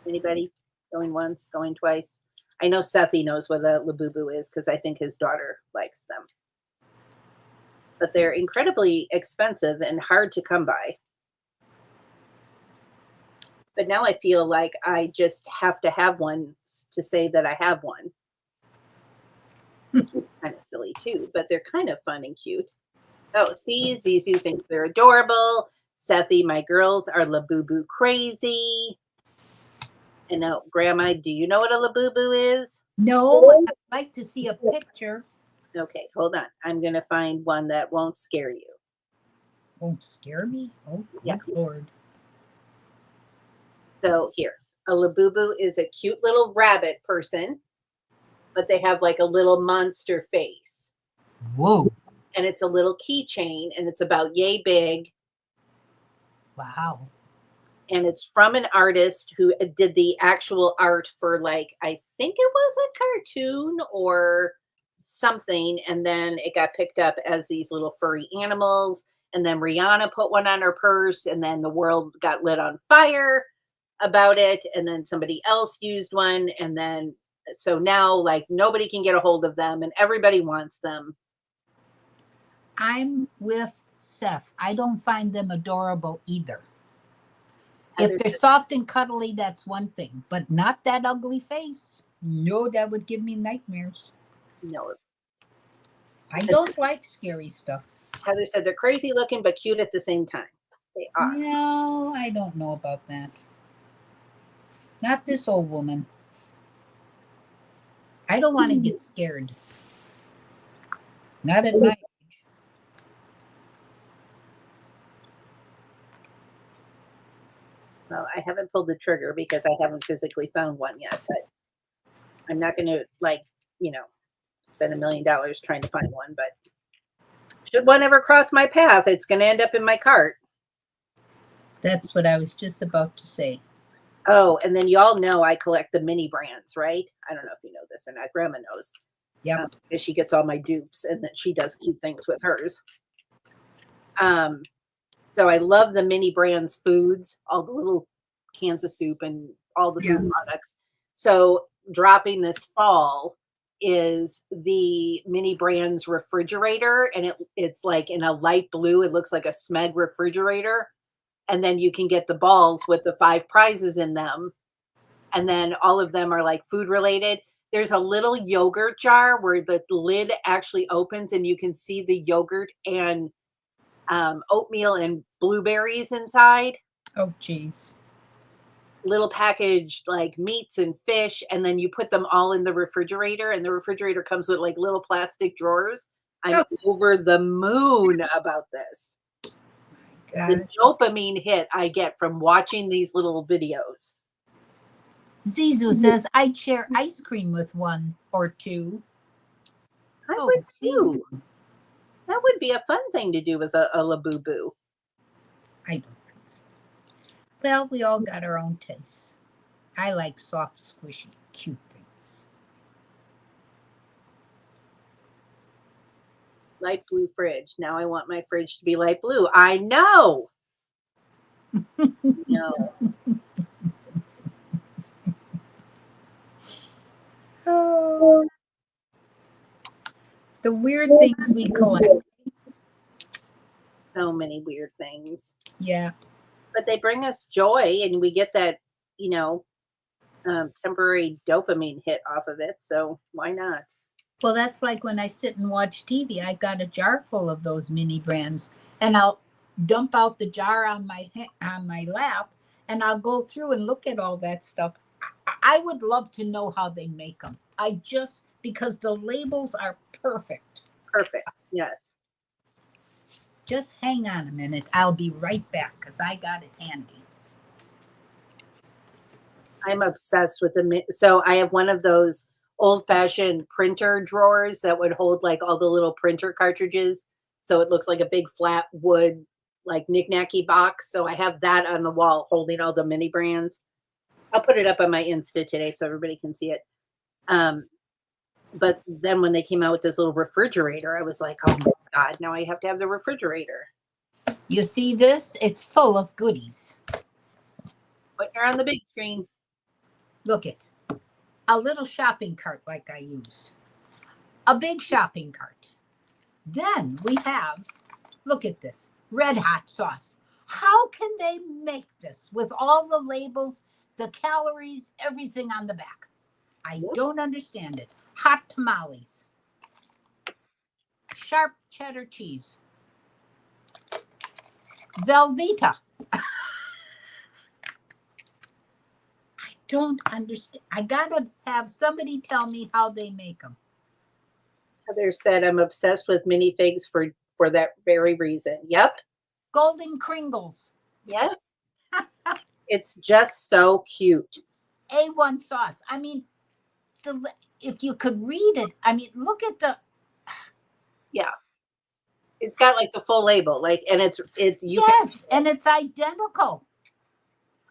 Anybody? Going once, going twice? I know Sethy knows what a Labubu is because I think his daughter likes them. But they're incredibly expensive and hard to come by. But now I feel like I just have to have one to say that I have one. Which is kind of silly too, but they're kind of fun and cute. Oh, see, Zizu thinks they're adorable. Sethy, my girls are Labubu crazy. And now, Grandma, do you know what a Labubu is? no, I'd like to see a picture. Okay, hold on. I'm going to find one that won't scare you. Won't scare me? Oh, good Yeah. Lord. So here, a Labubu is a cute little rabbit person, but they have like a little monster face. Whoa. And it's a little keychain, and it's about yay big. Wow. And it's from an artist who did the actual art for, like, I think it was a cartoon or something. And then it got picked up as these little furry animals. And then Rihanna put one on her purse, and then the world got lit on fire about it. And then somebody else used one. And then, so now, like, nobody can get a hold of them, and everybody wants them. I'm with Seth. I don't find them adorable either. Heather If they're said- soft and cuddly, that's one thing, but not that ugly face. No, that would give me nightmares. No. I don't like scary stuff. Heather said they're crazy looking, but cute at the same time. They are. No, I don't know about that. Not this old woman. I don't want to get scared. Not at my age. Well, I haven't pulled the trigger because I haven't physically found one yet, but I'm not going to, like, spend $1 million trying to find one. But should one ever cross my path, it's going to end up in my cart. That's what I was just about to say. Oh, and then y'all know I collect the mini brands, right? I don't know if you know this or not. Grandma knows. Yeah. Because she gets all my dupes, and then she does cute things with hers. So I love the mini brands foods, all the little cans of soup and all the food products. So dropping this fall is the mini brands refrigerator, and it's like in a light blue. It looks like a Smeg refrigerator. And then you can get the balls with the 5 prizes in them. And then all of them are like food related. There's a little yogurt jar where the lid actually opens and you can see the yogurt and oatmeal and blueberries inside. Oh, geez. Little packaged like meats and fish, and then you put them all in the refrigerator, and the refrigerator comes with like little plastic drawers. I'm over the moon about this. The dopamine hit I get from watching these little videos. Zizu says I'd share ice cream with one or two. I would too. That would be a fun thing to do with a Labubu. I don't think so. Well, we all got our own tastes. I like soft, squishy, cute things. Light blue fridge. Now I want my fridge to be light blue. I know. No. Oh. The weird things we collect. So many weird things. Yeah. But they bring us joy, and we get that, temporary dopamine hit off of it. So why not? Well, that's like when I sit and watch TV. I got a jar full of those mini brands, and I'll dump out the jar on my lap, and I'll go through and look at all that stuff. I would love to know how they make them. I just because the labels are perfect. Perfect. Yes. Just hang on a minute. I'll be right back because I got it handy. I'm obsessed with so I have one of those old-fashioned printer drawers that would hold like all the little printer cartridges. So it looks like a big flat wood, like knick-knacky box. So I have that on the wall holding all the mini brands. I'll put it up on my Insta today so everybody can see it. But then when they came out with this little refrigerator, I was like, oh my God, now I have to have the refrigerator. You see this? It's full of goodies. Putting her on the big screen. Look it. A little shopping cart like I use. A big shopping cart. Then we have, look at this, red hot sauce. How can they make this with all the labels, the calories, everything on the back? I don't understand it. Hot tamales. Sharp cheddar cheese. Velveeta. I don't understand. I gotta have somebody tell me how they make them. Heather said, I'm obsessed with minifigs for that very reason. Yep. Golden Kringles. Yes. It's just so cute. A1 sauce. I mean, if you could read it, I mean, look at the. Yeah. It's got like the full label, like, and it's yes, and it's identical.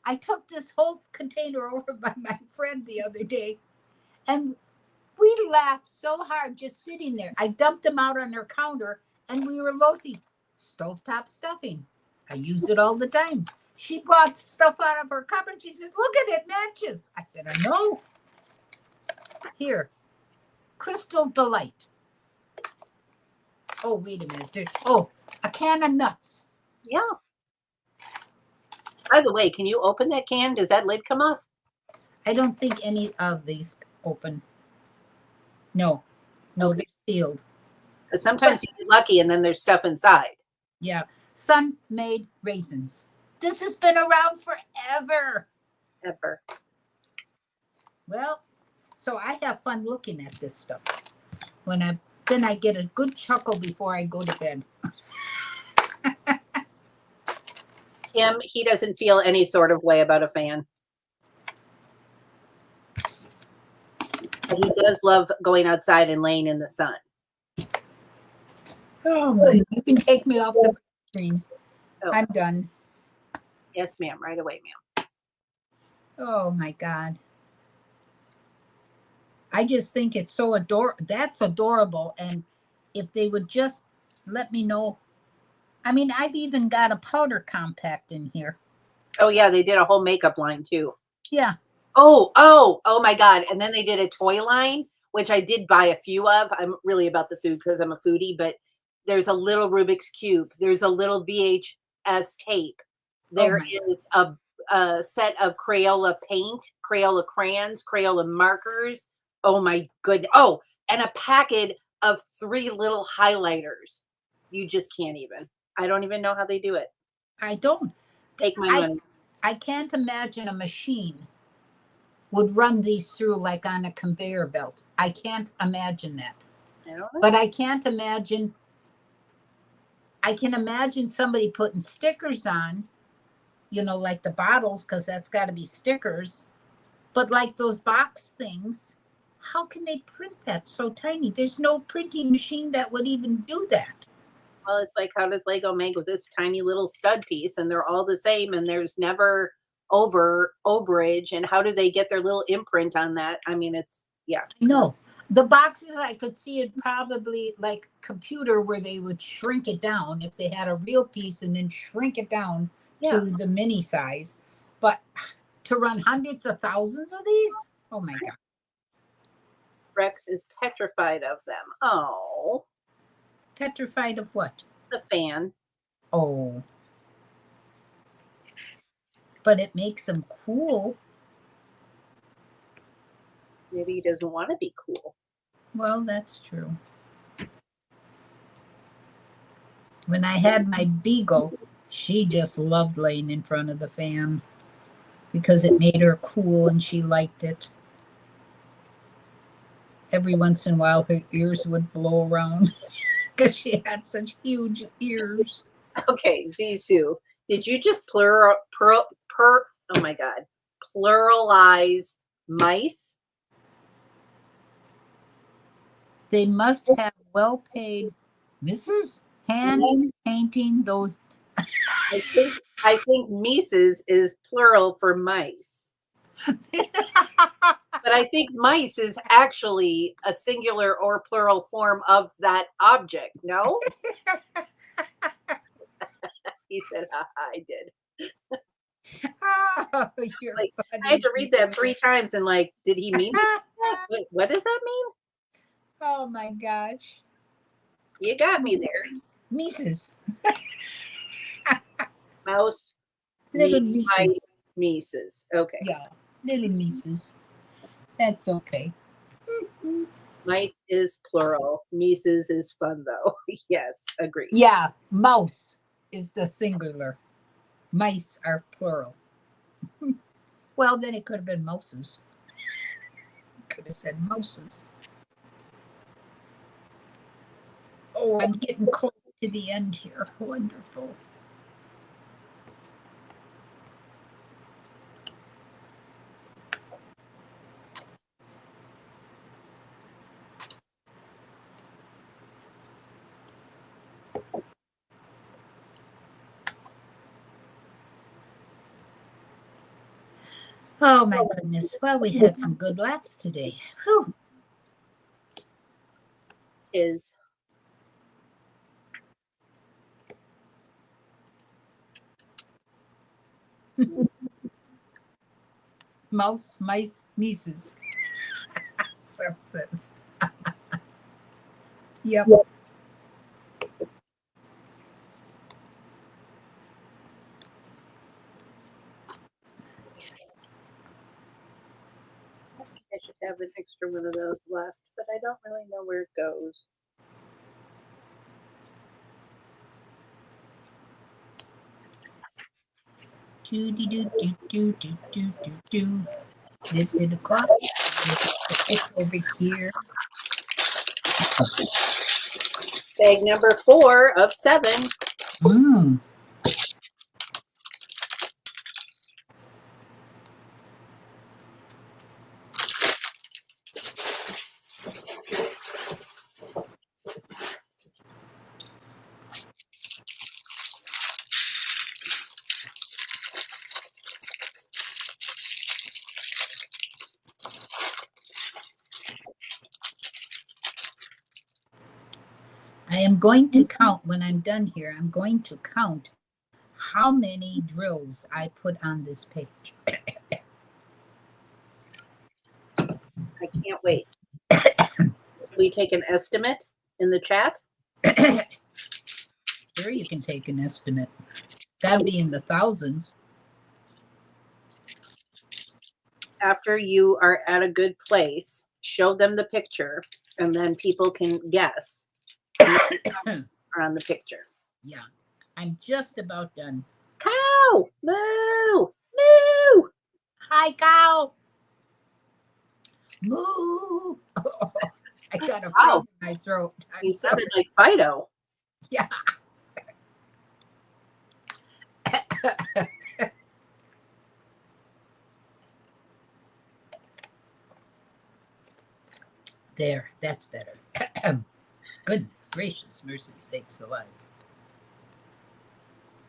I took this whole container over by my friend the other day, and we laughed so hard just sitting there. I dumped them out on her counter, and we were loathing stovetop stuffing. I use it all the time. She brought stuff out of her cupboard. She says, look at it, matches. I said, I know. Here, Crystal Delight. Oh, wait a minute. A can of nuts. Yeah. By the way, can you open that can? Does that lid come off? I don't think any of these open. No, they're sealed. But sometimes you get lucky and then there's stuff inside. Yeah. Sun-made raisins. This has been around forever. Ever. Well, so I have fun looking at this stuff. Then I get a good chuckle before I go to bed. He doesn't feel any sort of way about a fan. But he does love going outside and laying in the sun. Oh my! You can take me off the screen. Oh. I'm done. Yes, ma'am. Right away, ma'am. Oh my God. I just think it's so adorable. That's adorable. And if they would just let me know. I mean, I've even got a powder compact in here. Oh, yeah. They did a whole makeup line, too. Yeah. Oh my God. And then they did a toy line, which I did buy a few of. I'm really about the food because I'm a foodie, but there's a little Rubik's Cube. There's a little VHS tape. There is a set of Crayola paint, Crayola crayons, Crayola markers. Oh my goodness. Oh, and a packet of 3 little highlighters. You just can't even. I don't even know how they do it. I don't. Take my money. I can't imagine a machine would run these through like on a conveyor belt. I can't imagine that. I don't know. But I can't imagine. I can imagine somebody putting stickers on, like the bottles, because that's got to be stickers. But like those box things, how can they print that so tiny? There's no printing machine that would even do that. Well, it's like, how does Lego make with this tiny little stud piece and they're all the same and there's never overage, and how do they get their little imprint on that? I mean, it's, yeah. No, the boxes, I could see it probably like computer where they would shrink it down if they had a real piece and then shrink it down to the mini size. But to run hundreds of thousands of these, oh my God. Rex is petrified of them. Oh. Petrified of what? The fan. Oh. But it makes them cool. Maybe he doesn't want to be cool. Well, that's true. When I had my Beagle, she just loved laying in front of the fan because it made her cool and she liked it. every once in a while her ears would blow around because she had such huge ears. Okay, Zizou, did you just oh my God, pluralize mice? They must have well-paid Mrs. hand painting those. I think Mises is plural for mice. But I think mice is actually a singular or plural form of that object. No? He said, I did. Oh, you're Like, funny. I had to read that 3 times and like, did he mean that? What does that mean? Oh my gosh. You got me there. Mises. Mouse, Little mice, Mises. Mises. Okay. Yeah, little Mises. That's okay. Mice is plural. Mises is fun though. Yes, agreed. Yeah, mouse is the singular. Mice are plural. Well, then it could have been mouses. Could have said mouses. Oh, I'm getting close to the end here. Wonderful. Oh my goodness. Well, we had some good laughs today. Whew. Is Mouse, mice, Mises. Says. Yep. I should have an extra one of those left, but I don't really know where it goes. Lift it across. It's over here. Bag number 4 of 7. Mm. I am going to count when I'm done here. I'm going to count how many drills I put on this page. I can't wait. We take an estimate in the chat. Sure, you can take an estimate. That'll be in the thousands. After you are at a good place, show them the picture, and then people can guess on the picture. Yeah, I'm just about done. Cow! Moo! Moo! Hi, cow! Moo! I got a frog in my throat. You sounded like Fido. Yeah. There, that's better. Goodness gracious, mercy sakes alive.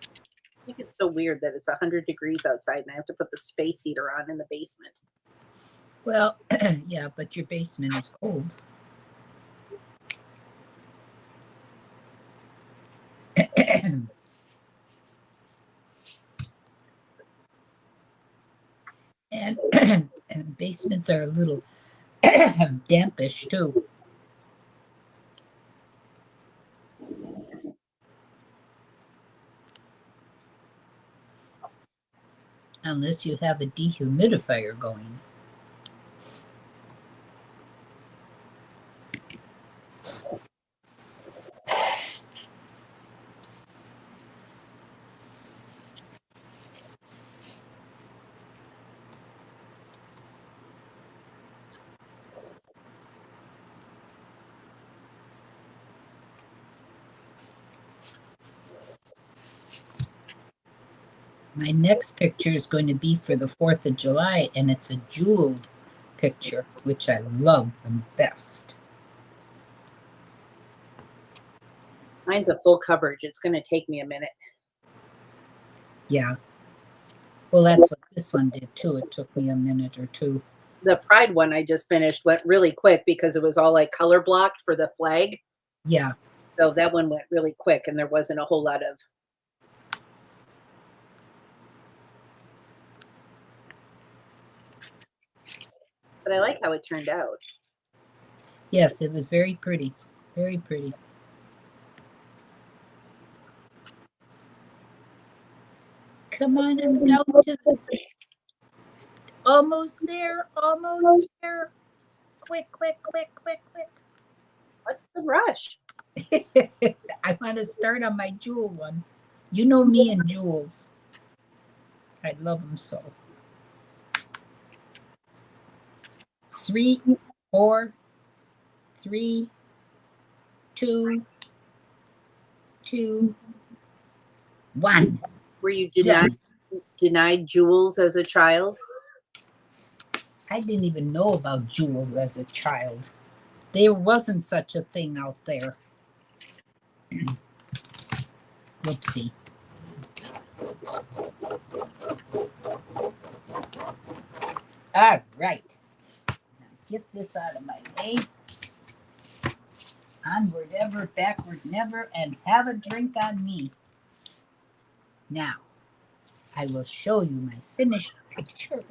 I think it's so weird that it's 100 degrees outside and I have to put the space heater on in the basement. Well, yeah, but your basement is cold. and, and basements are a little dampish too. Unless you have a dehumidifier going. My next picture is going to be for the 4th of July, and it's a jeweled picture, which I love the best. Mine's a full coverage. It's going to take me a minute. Yeah. Well, that's what this one did too. It took me a minute or two. The Pride one I just finished went really quick because it was all like color blocked for the flag. Yeah. So that one went really quick and there wasn't a whole lot of. But I like how it turned out. Yes, it was very pretty. Very pretty. Come on, I'm down to the almost there, almost there. Quick, quick, quick, quick, quick. What's the rush? I want to start on my jewel one. You know me and jewels. I love them so. 3, 4, 3, 2, 2, 1. Were you denied jewels as a child? I didn't even know about jewels as a child. There wasn't such a thing out there. Whoopsie. All right. Now get this out of my way. Onward ever, backward never, and have a drink on me. Now, I will show you my finished picture.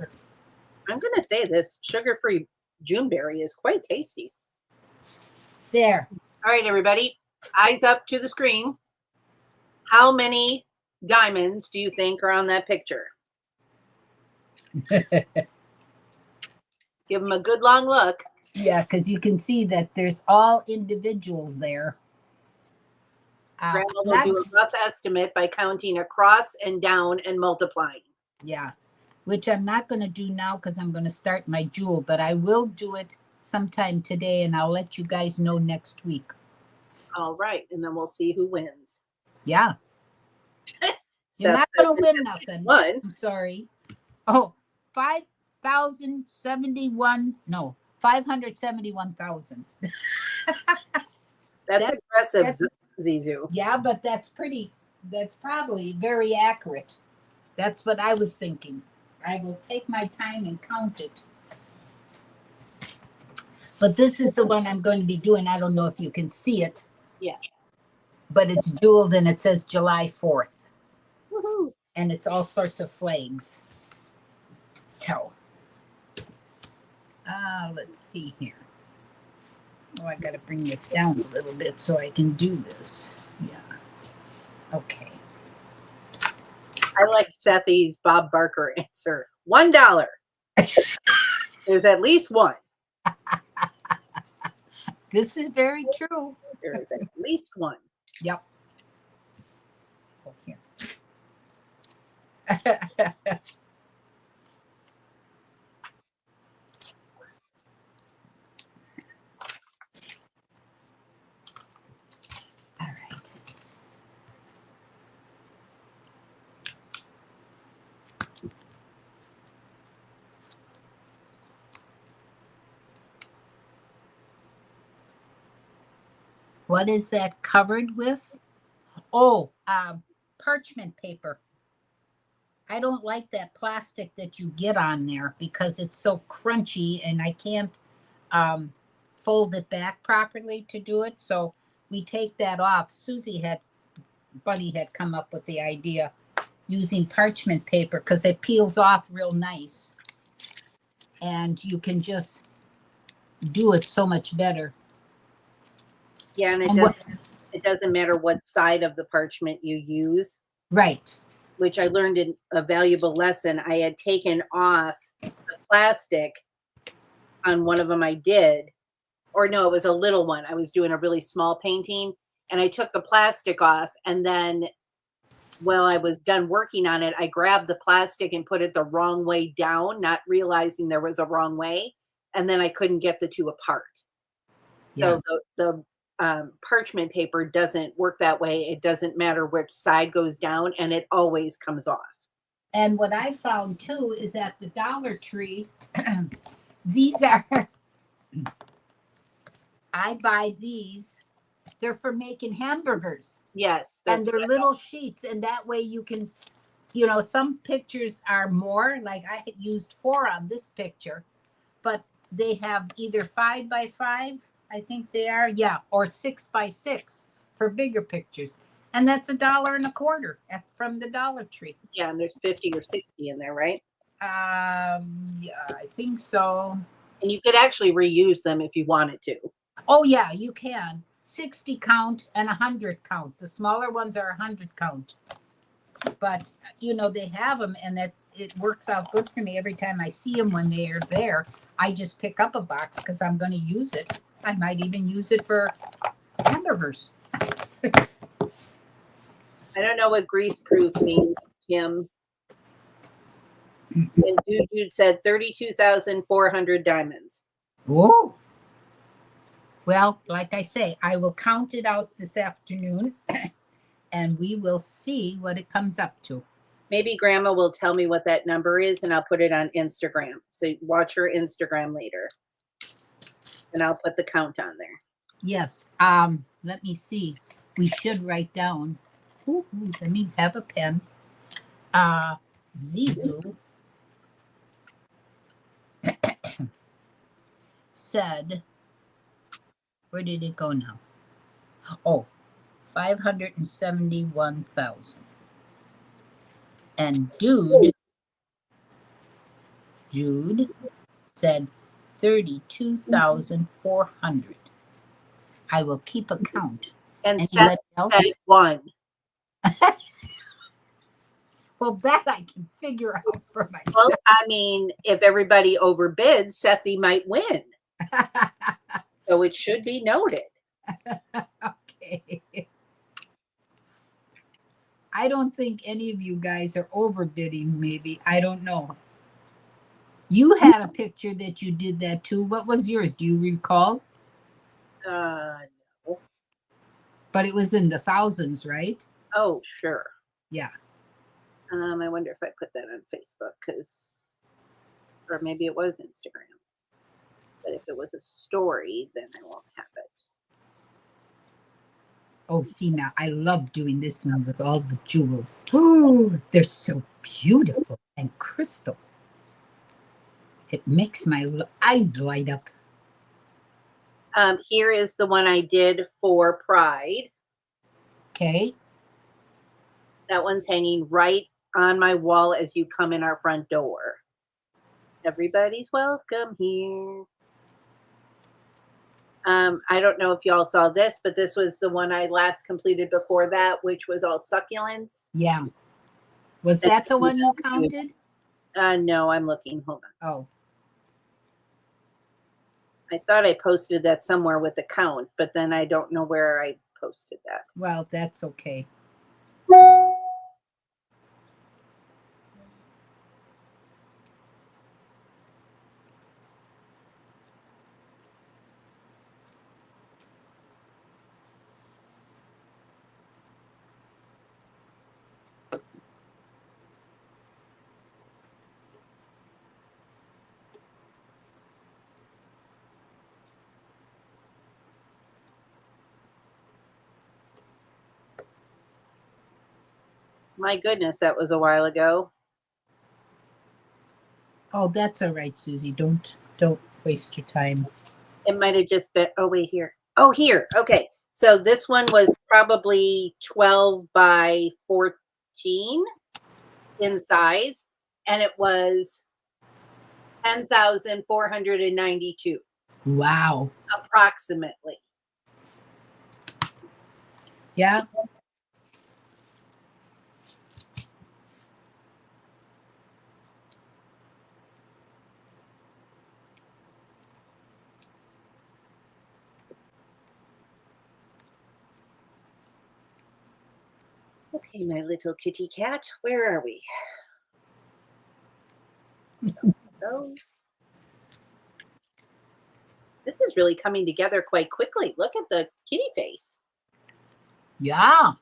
I'm going to say this sugar-free Juneberry is quite tasty. There. All right, everybody. Eyes up to the screen. How many diamonds do you think are on that picture? Give them a good long look. Yeah, because you can see that there's all individuals there. Grandma will do a rough estimate by counting across and down and multiplying. Yeah, which I'm not going to do now because I'm going to start my jewel, but I will do it sometime today, and I'll let you guys know next week. All right, and then we'll see who wins. Yeah. You're not going to win nothing. One. I'm sorry. Oh, 5,071. No, 571,000. That's aggressive, Zizu. Yeah, but that's pretty. That's probably very accurate. That's what I was thinking. I will take my time and count it. But this is the one I'm going to be doing. I don't know if you can see it. Yeah. But it's jeweled and it says July 4th. Woohoo. And it's all sorts of flags. So, let's see here. Oh, I got to bring this down a little bit so I can do this. Yeah. Okay. I like Sethy's Bob Barker answer. $1. There's at least one. This is very true. There is at least one. Yep. Oh, here. All right. What is that covered with? Oh, parchment paper. I don't like that plastic that you get on there because it's so crunchy and I can't fold it back properly to do it. So we take that off. Bunny had come up with the idea using parchment paper because it peels off real nice. And you can just do it so much better. Yeah, and it doesn't matter what side of the parchment you use. Right. Which I learned in a valuable lesson. I had taken off the plastic on one of them I did. Or no, it was a little one. I was doing a really small painting and I took the plastic off. And then while I was done working on it, I grabbed the plastic and put it the wrong way down, not realizing there was a wrong way. And then I couldn't get the two apart. So the parchment paper doesn't work that way. It doesn't matter which side goes down and it always comes off. And what I found too is at the Dollar Tree, these are, I buy these. They're for making hamburgers. Yes. And they're little sheets. And that way you can, you know, some pictures are more, like I used 4 on this picture, but they have either 5 by 5, I think they are, yeah, or 6 by 6 for bigger pictures. And that's $1.25 from the Dollar Tree. Yeah, and there's 50 or 60 in there, right? Yeah, I think so. And you could actually reuse them if you wanted to. Oh yeah, you can. 60 count and 100 count. The smaller ones are 100 count. But you know, they have them, and it works out good for me every time I see them. When they are there, I just pick up a box because I'm going to use it. I might even use it for hamburgers. I don't know what grease proof means, Kim. And Dude said 32,400 diamonds. Whoa. Well, like I say, I will count it out this afternoon and we will see what it comes up to. Maybe Grandma will tell me what that number is and I'll put it on Instagram. So watch her Instagram later. And I'll put the count on there. Yes. Let me see. We should write down. Ooh, let me have a pen. Zizu said, where did it go now? Oh, 571,000. And Jude said 32,400. I will keep a count. And Seth said 1. Well, that I can figure out for myself. Well, I mean, if everybody overbids, Sethy might win. So it should be noted. Okay. I don't think any of you guys are overbidding, maybe. I don't know. You had a picture that you did that too. What was yours? Do you recall? No. But it was in the thousands, right? Oh, sure. Yeah. I wonder if I put that on Facebook, or maybe it was Instagram. But if it was a story, then I won't have it. Oh, see, now I love doing this one with all the jewels. Oh, they're so beautiful and crystal. It makes my eyes light up. Here is the one I did for Pride. Okay. That one's hanging right on my wall as you come in our front door. Everybody's welcome here. I don't know if y'all saw this, but this was the one I last completed before that, which was all succulents. Yeah. Was that the one you counted? No, I'm looking. Hold on. Oh. I thought I posted that somewhere with the count, but then I don't know where I posted that. Well, that's okay. My goodness, that was a while ago. Oh, that's all right, Susie. Don't waste your time. It might have just been, oh, wait, here. Oh, here. Okay. So this one was probably 12 by 14 in size, and it was 10,492. Wow. Approximately. Yeah. Okay, my little kitty cat, where are we? Those. This is really coming together quite quickly. Look at the kitty face. Yeah.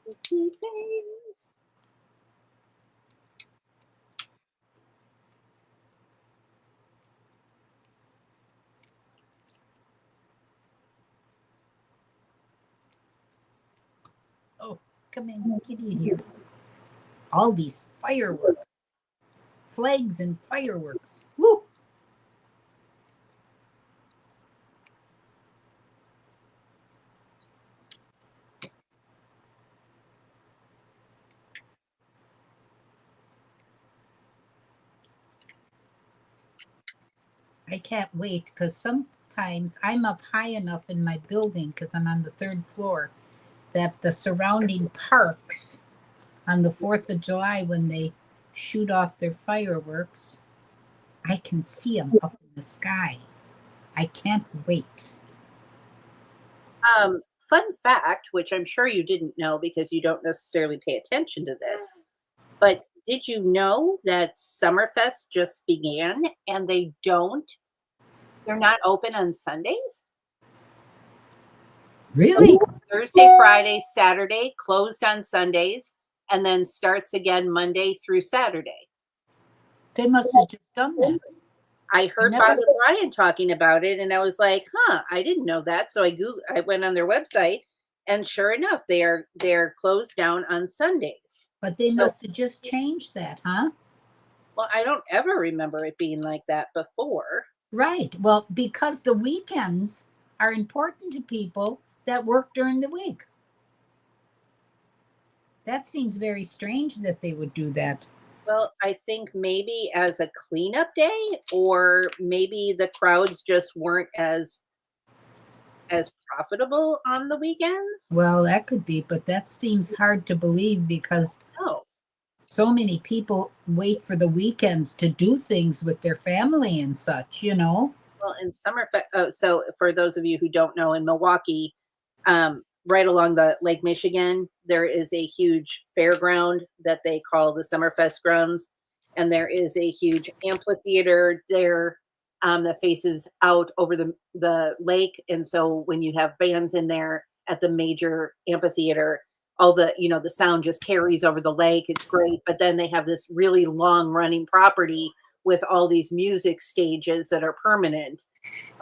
Cookie face. Oh, come in, get in here. All these fireworks, flags and fireworks. Woo! I can't wait because sometimes I'm up high enough in my building because I'm on the third floor that the surrounding parks on the 4th of July when they shoot off their fireworks, I can see them up in the sky. I can't wait. Fun fact, which I'm sure you didn't know because you don't necessarily pay attention to this, but did you know that Summerfest just began and they're not open on Sundays? Really? Thursday, Friday, Saturday, closed on Sundays, and then starts again Monday through Saturday. They must have just done that. I heard Bob and Brian talking about it, and I was like, "Huh, I didn't know that." So I went on their website, and sure enough, they're closed down on Sundays. But they must have just changed that, huh? Well, I don't ever remember it being like that before. Right. Well, because the weekends are important to people that work during the week. That seems very strange that they would do that. Well, I think maybe as a cleanup day, or maybe the crowds just weren't as profitable on the weekends. Well, that could be, but that seems hard to believe because Oh, so many people wait for the weekends to do things with their family and such, you know? well, in Summerfest. Oh, so for those of you who don't know, in Milwaukee, right along the Lake Michigan, there is a huge fairground that they call the Summerfest grounds, and there is a huge amphitheater there that faces out over the lake. And so when you have bands in there at the major amphitheater, all the sound just carries over the lake. It's great. But then they have this really long running property with all these music stages that are permanent,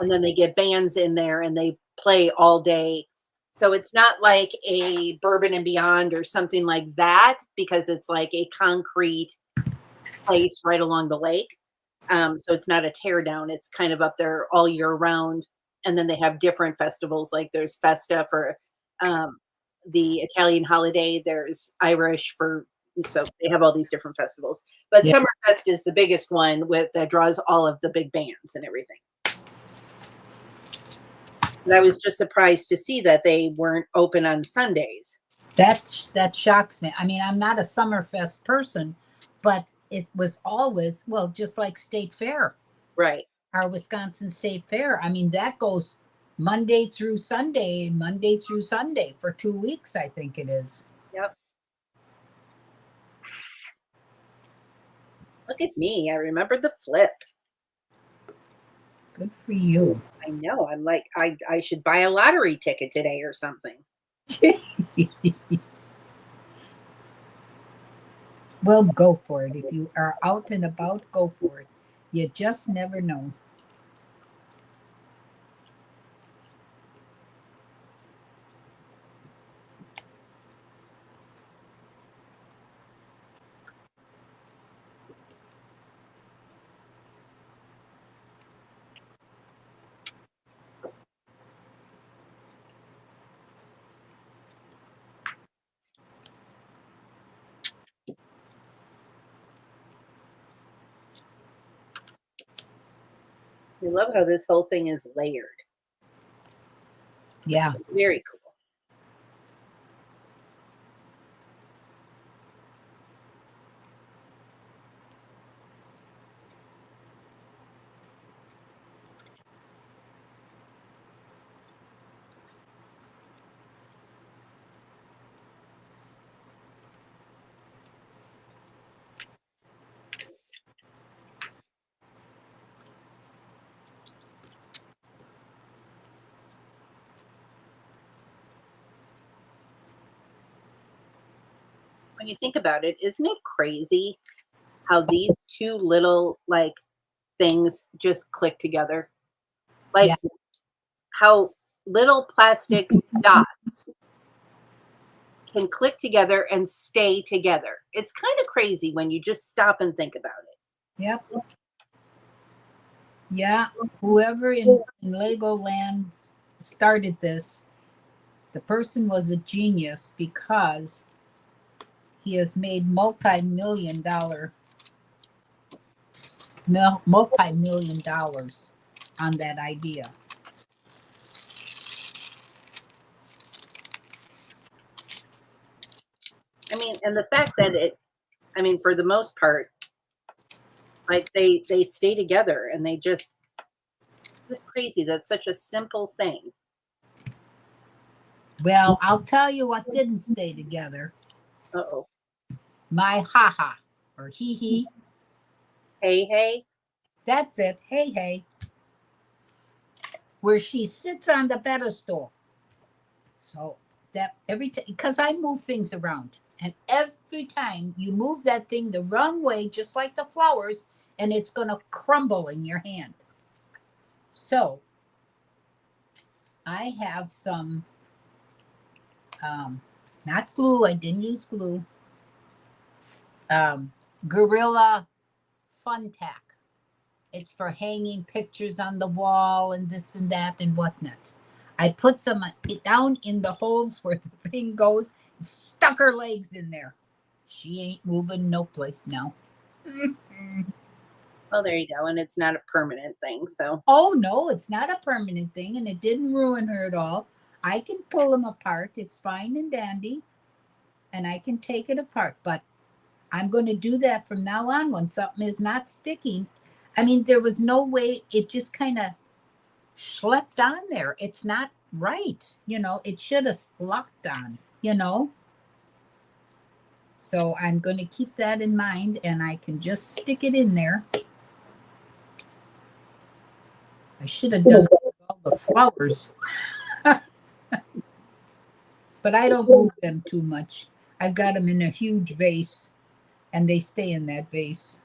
and then they get bands in there and they play all day. So it's not like a Bourbon and Beyond or something like that, because it's like a concrete place right along the lake. So it's not a tear down. It's kind of up there all year round. And then they have different festivals, like there's Festa for um, the Italian holiday. There's Irish for, so they have all these different festivals. But Yeah. Summerfest is the biggest one that draws all of the big bands and everything. And I was just surprised to see that they weren't open on Sundays. That shocks me. I mean, I'm not a Summerfest person, but it was always, well, just like State Fair, Right. our Wisconsin State Fair. I mean, that goes Monday through Sunday for 2 weeks, I think it is. Yep. Look at me. I remember the flip. Good for you. I know. I'm like, I should buy a lottery ticket today or something. Well, go for it. If you are out and about, go for it. You just never know. I love how this whole thing is layered. Yeah. It's very cool. when you think about it, isn't it crazy how these two little like things just click together? Like Yeah. how little plastic dots can click together and stay together. It's kind of crazy when you just stop and think about it. Yep. Yeah. Whoever in Legoland started this, the person was a genius because he has made multi-million dollars on that idea. I mean, and the fact that I mean, for the most part, like they stay together and they just it's crazy. That's such a simple thing. Well, I'll tell you what didn't stay together. Uh-oh. My haha or hee hee. Hey, hey. That's it. Hey, hey. Where she sits on the pedestal. So that every time, because I move things around, and every time you move that thing the wrong way, just like the flowers, and it's going to crumble in your hand. So I have some, not glue, I didn't use glue, Gorilla Fun Tack. It's for hanging pictures on the wall and this and that and whatnot. I put some down in the holes where the thing goes, stuck her legs in there. She ain't moving no place now. Well, there you go. And it's not a permanent thing. So, Oh, no, it's not a permanent thing, and it didn't ruin her at all. I can pull them apart. It's fine and dandy, and I can take it apart. But I'm going to do that from now on when something is not sticking. I mean, there was no way, it just kind of schlepped on there. It's not right. It should have locked on. So I'm going to keep that in mind, and I can just stick it in there. I should have done all the flowers. But I don't move them too much. I've got them in a huge vase, and they stay in that vase.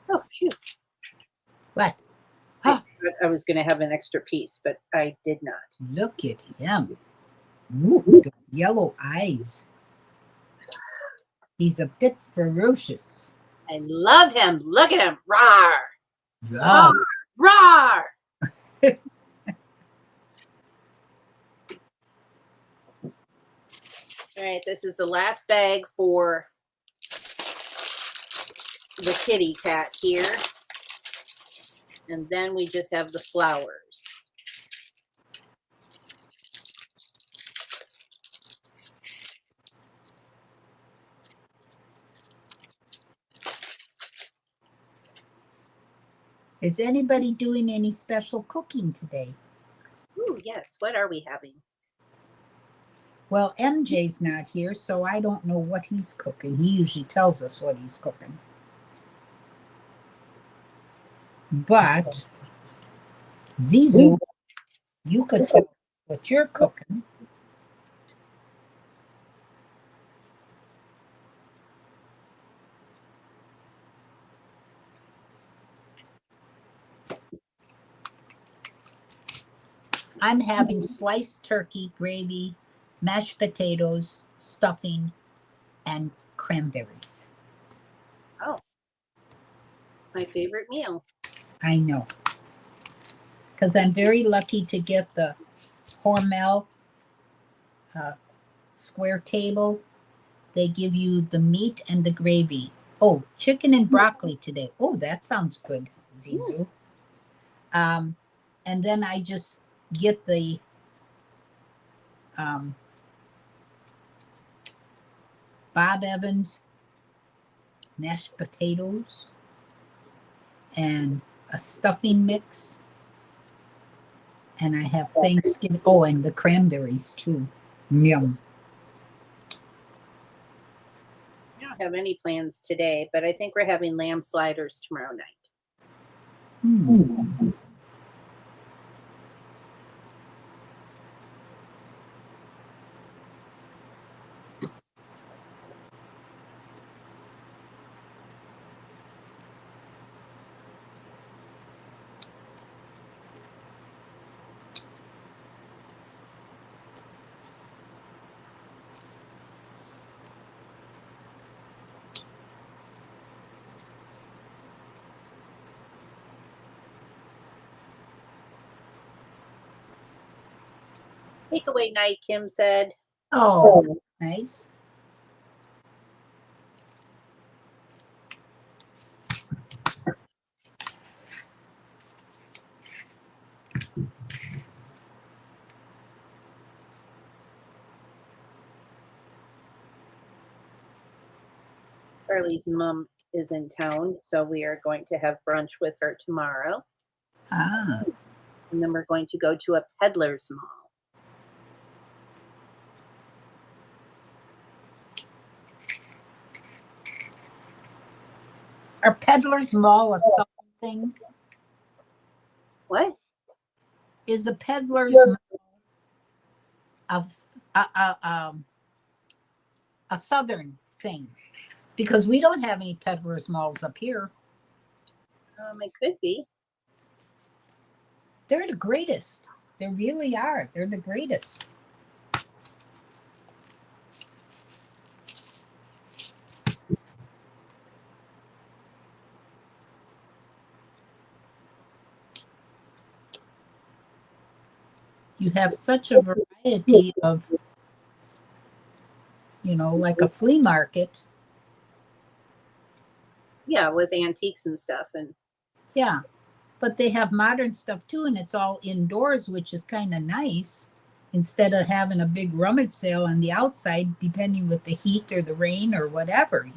oh, shoot. What? I was going to have an extra piece, but I did not. Look at him. Ooh, those yellow eyes. He's a bit ferocious. I love him. Look at him. Rawr. Yeah. Rawr. All right, this is the last bag for the kitty cat here. And then we just have the flowers. Is anybody doing any special cooking today? Ooh, yes. What are we having? Well, MJ's not here, so I don't know what he's cooking. He usually tells us what he's cooking. But Zizu, you could tell what you're cooking. I'm having sliced turkey, gravy, mashed potatoes, stuffing, and cranberries. Oh, my favorite meal. I know. Because I'm very lucky to get the Hormel square table. They give you the meat and the gravy. Oh, chicken and broccoli today. Oh, that sounds good, Zizu. And then I just get the Bob Evans mashed potatoes and a stuffing mix. And I have Thanksgiving. Oh, and the cranberries too. Yum. I don't have any plans today, but I think we're having lamb sliders tomorrow night. Takeaway night, Kim said. Oh, nice. Charlie's mom is in town, so we are going to have brunch with her tomorrow. Ah. And then we're going to go to a peddler's mall. Are peddler's mall a southern thing? What? Is a peddler's mall a southern thing? Because we don't have any peddler's malls up here. It could be. They're the greatest. They really are. They're the greatest. You have such a variety of, like a flea market. Yeah, with antiques and stuff. And yeah, but they have modern stuff too, and it's all indoors, which is kind of nice, instead of having a big rummage sale on the outside, depending with the heat or the rain or whatever.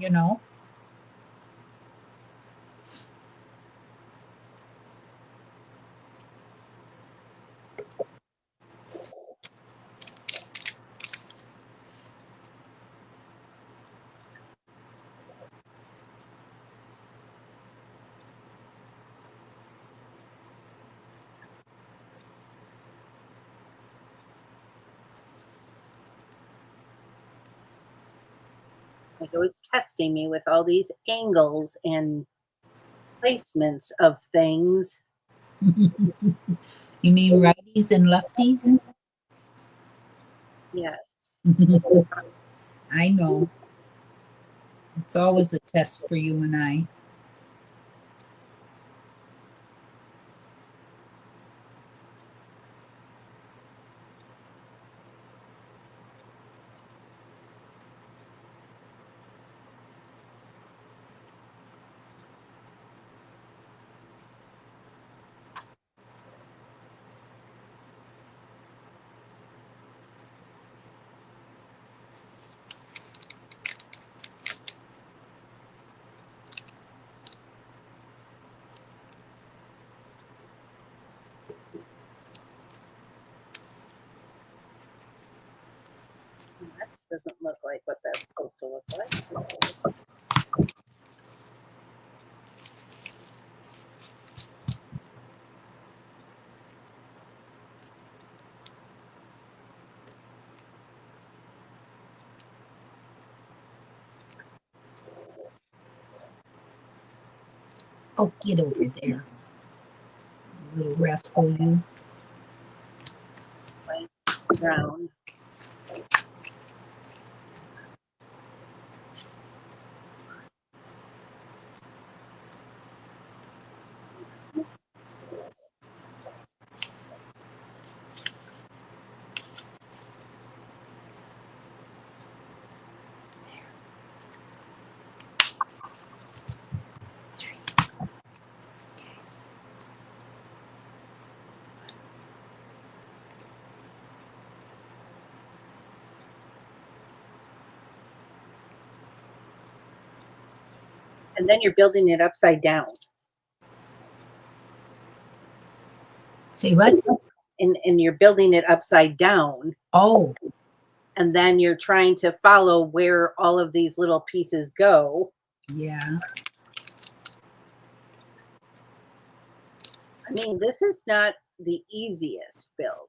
like it was testing me with all these angles and placements of things. You mean righties and lefties? Yes. I know. It's always a test for you and I. That doesn't look like what that's supposed to look like. Oh, get over there. Little rascal, you. Like brown. And then you're building it upside down. See what? And you're building it upside down. Oh, And then you're trying to follow where all of these little pieces go. yeah. I mean, this is not the easiest build.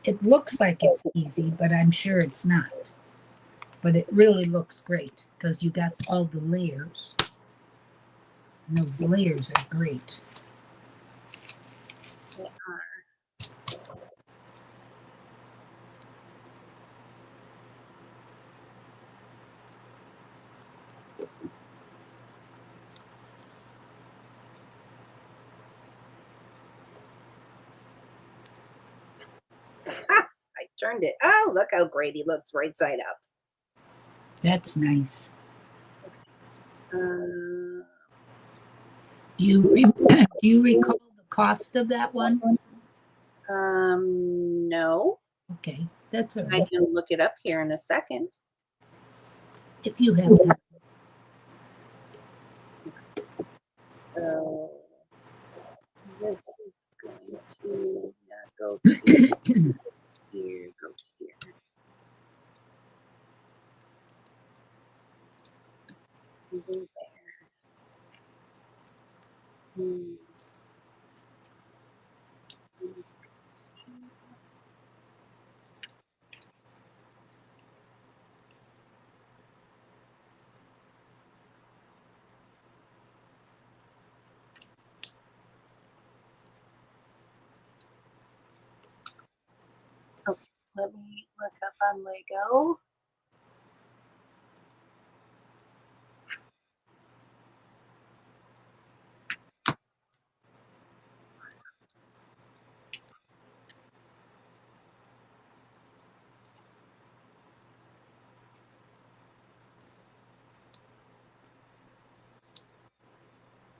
It looks like it's easy, but I'm sure it's not. But it really looks great because you got all the layers. And those layers are great. They are. I turned it. Oh, look how great he looks right side up. That's nice. Uh, Do you recall the cost of that one? no. Okay, that's all I right. can look it up here in a second. If you have time. So this is going to not go to here, go here. Go there. Okay, let me look up on Lego.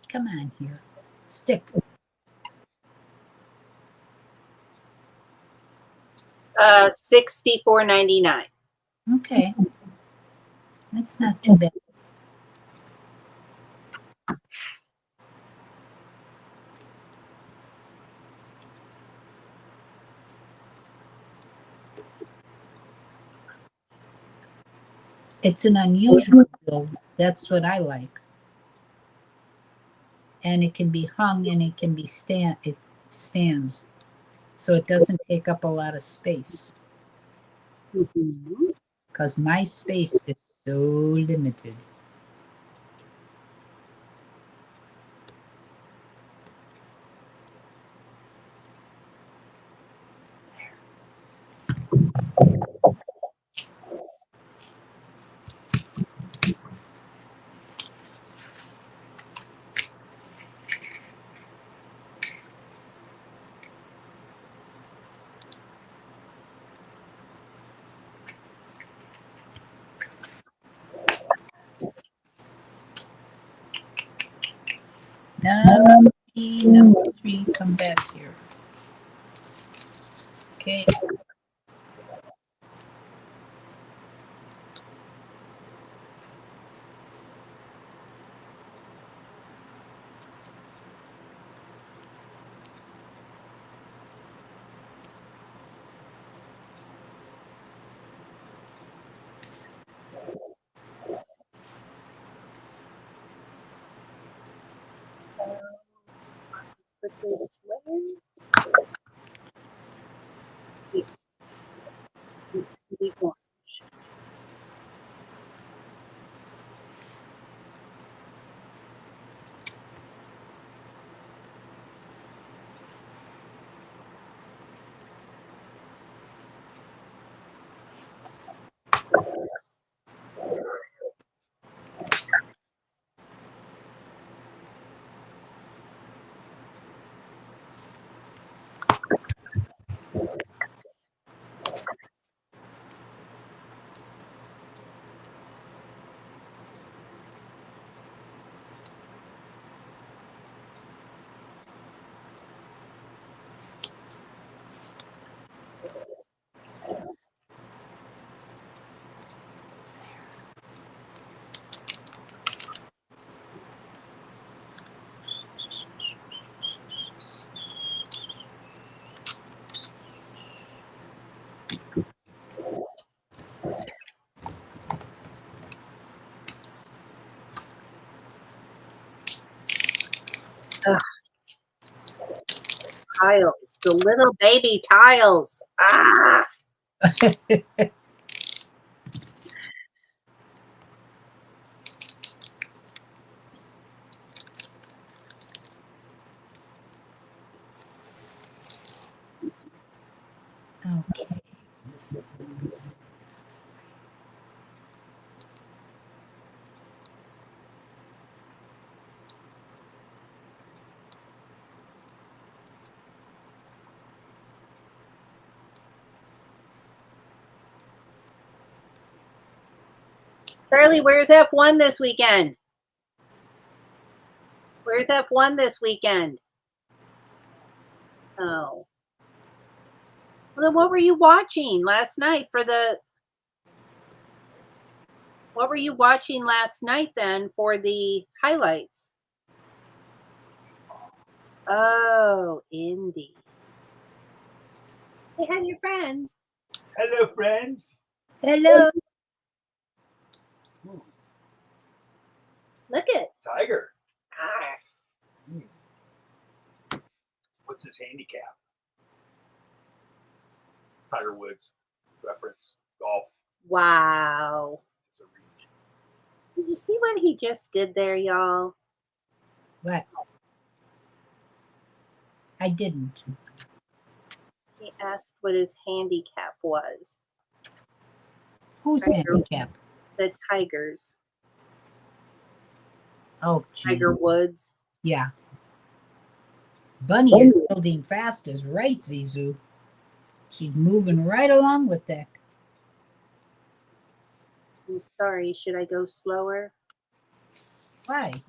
Come on here. Stick. $64.99. Okay. That's not too bad. It's an unusual build. That's what I like. And it can be hung and it can be it stands. So it doesn't take up a lot of space. Because my space is so limited. Number three, come back here. Okay. Put this way. It's the orange. tiles, the little baby tiles. Ah. Okay. Charlie, where's F1 this weekend? Where's F1 this weekend? Oh. Well, then what were you watching last night for the... What were you watching last night then for the highlights? Oh, Indy. Say hi to your friends. Hello, friends. Hello. Look it. Tiger. Ah. What's his handicap? Tiger Woods reference. Golf. Wow. It's a reach. Did you see what he just did there, y'all? What? I didn't. He asked what his handicap was. Whose handicap? The Tigers. Oh, geez. Tiger Woods. Yeah. Bunneh is building fast as right, Zizou. She's moving right along with that. I'm sorry, should I go slower? Why? That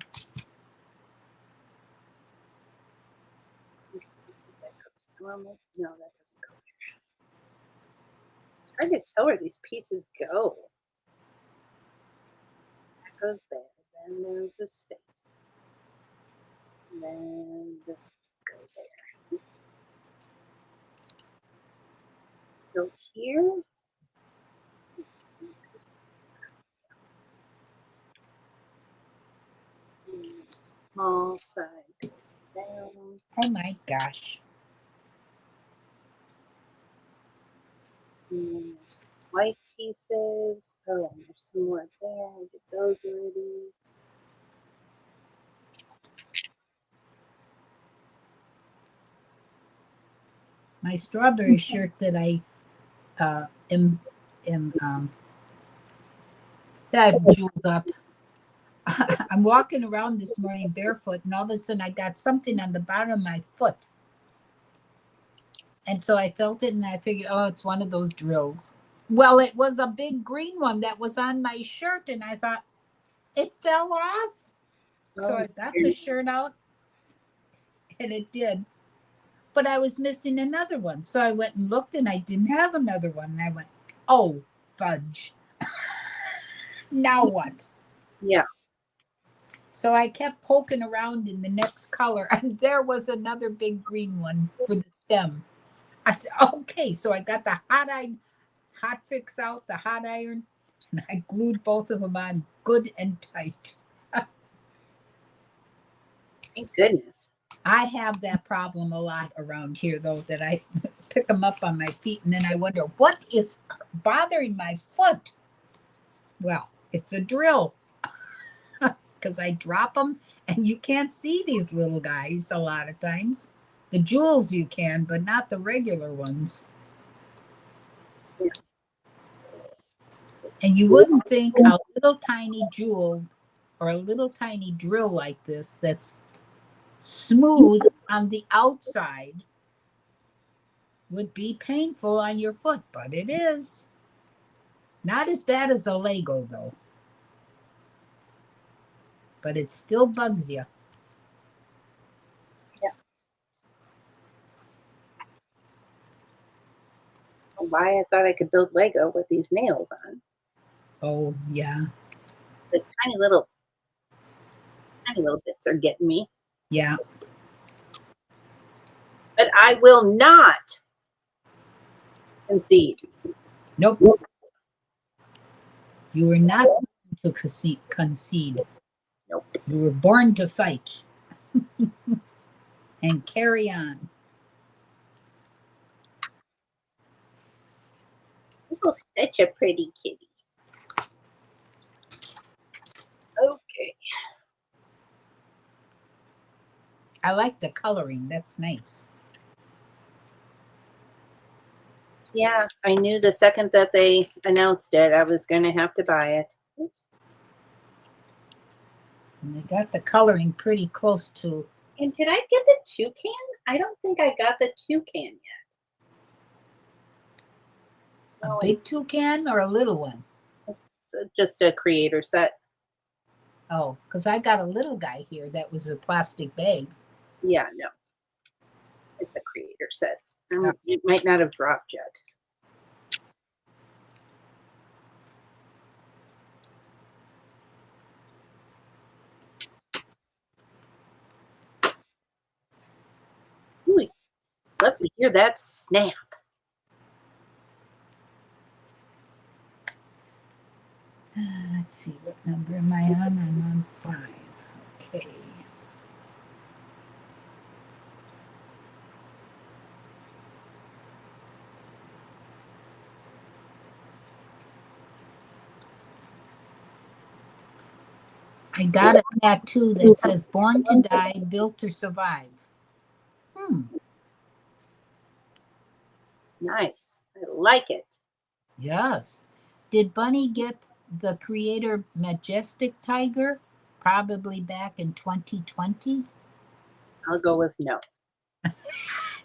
goes normal. No, that doesn't go there. It's hard to tell where these pieces go. That goes there. Then there's a space. And then this goes there. Go here. Small side goes down. Oh my gosh. And then there's white pieces. Oh, and there's some more there. I did those already. My strawberry shirt that I am that I've jeweled up. I'm walking around this morning barefoot, and all of a sudden I got something on the bottom of my foot. And so I felt it, and I figured, oh, it's one of those drills. Well, it was a big green one that was on my shirt, and I thought, it fell off. So I got the shirt out, and it did. But I was missing another one. So I went and looked, and I didn't have another one. And I went, oh, fudge. Now what? Yeah. So I kept poking around in the next color, and there was another big green one for the stem. I said, okay. So I got the hot fix out, the hot iron, and I glued both of them on good and tight. Thank goodness. I have that problem a lot around here, though, that I pick them up on my feet, and then I wonder, what is bothering my foot? Well, it's a drill. Because I drop them, and you can't see these little guys a lot of times. The jewels you can, but not the regular ones. Yeah. And you wouldn't think a little tiny jewel or a little tiny drill like this that's smooth on the outside would be painful on your foot, but it is. Not as bad as a Lego, though. But it still bugs you. Yeah. Why I thought I could build Lego with these nails on. Oh, yeah. The tiny little bits are getting me. Yeah. But I will not concede. Nope. You were not born to concede. Nope. You were born to fight and carry on. Such a pretty kitty. Okay. I like the coloring. That's nice. Yeah, I knew the second that they announced it, I was going to have to buy it. Oops. And they got the coloring pretty close to. And did I get the toucan? I don't think I got the toucan yet. A No, big toucan or a little one? it's just a creator set. Oh, because I got a little guy here that was a plastic bag. Yeah, no. It's a creator set. It might not have dropped yet. Ooh, love to hear that snap. Let's see, what number am I on? I'm on 5. Okay. I got a tattoo that says "Born to Die, Built to Survive." Nice. I like it. Yes. Did Bunneh get the creator Majestic Tiger? Probably back in 2020. I'll go with no.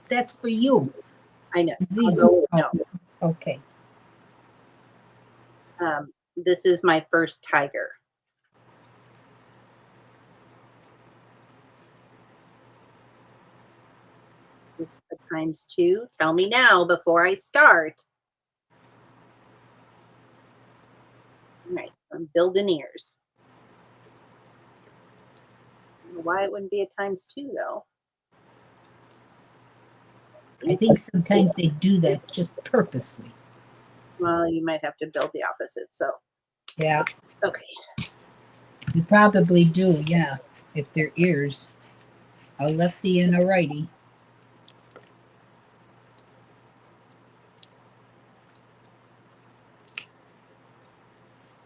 That's for you. I know. I'll Zizu. go with no. Okay. This is my first tiger. ×2. Tell me now before I start. All right, I'm building ears. I don't know why it wouldn't be a ×2 though. I think sometimes they do that just purposely. Well, you might have to build the opposite. So Yeah. okay. You probably do, yeah. If they're ears. A lefty and a righty.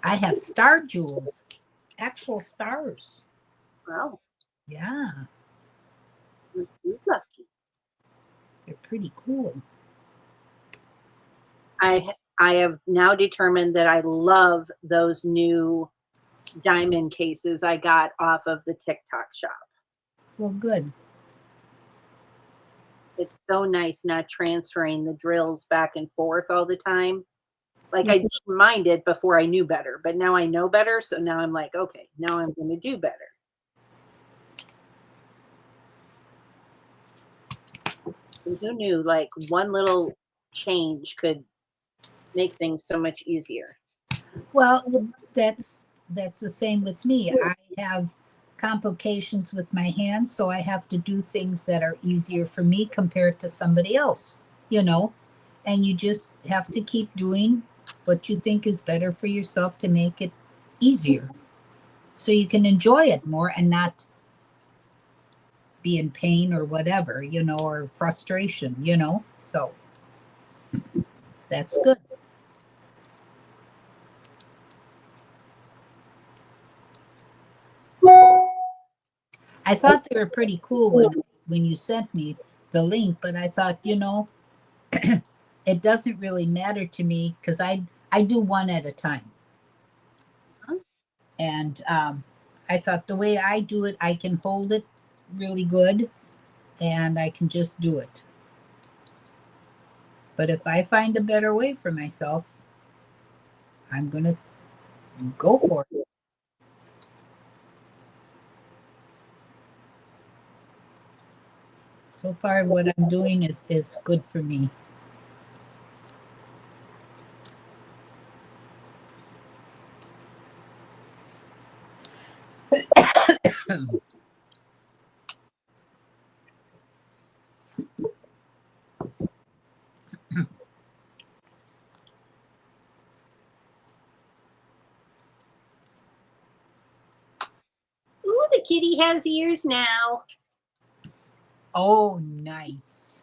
I have star jewels. Actual stars. Wow. Yeah. You're lucky. They're pretty cool. I have now determined that I love those new diamond cases I got off of the TikTok shop. Well, good. It's so nice not transferring the drills back and forth all the time. Like I didn't mind it before I knew better, but now I know better. So now I'm like, okay, now I'm going to do better. And who knew like one little change could make things so much easier? Well, that's the same with me. I have complications with my hands, so I have to do things that are easier for me compared to somebody else, you know. And you just have to keep doing what you think is better for yourself to make it easier. So you can enjoy it more and not be in pain or whatever, you know, or frustration, you know. So that's good. I thought they were pretty cool when you sent me the link, but I thought, you know, it doesn't really matter to me because I do one at a time. And I thought the way I do it, I can hold it really good and I can just do it. But if I find a better way for myself, I'm going to go for it. So far, what I'm doing is good for me. Ooh, the kitty has ears now. Oh, nice.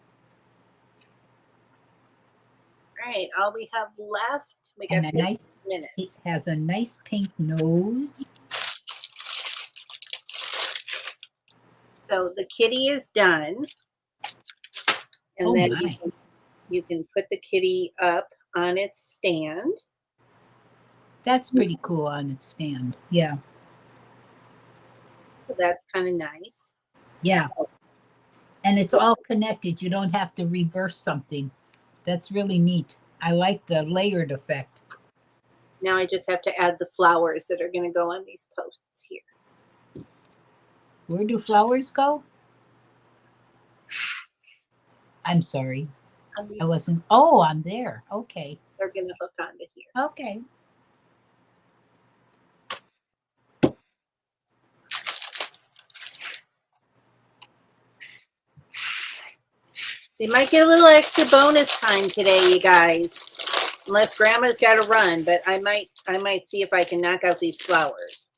All right, all we have left We got And a 15 nice, minutes. it has a nice pink nose. So the kitty is done. And Oh then my. you can put the kitty up on its stand. That's pretty cool on its stand. Yeah. So that's kind of nice. Yeah. And it's all connected. You don't have to reverse something. That's really neat. I like the layered effect. Now I just have to add the flowers that are going to go on these posts here. Where do flowers go? I'm sorry. I wasn't. Oh, I'm there. Okay. They're going to hook onto here. Okay. So you might get a little extra bonus time today, you guys. Unless Grandma's got to run, but I might see if I can knock out these flowers.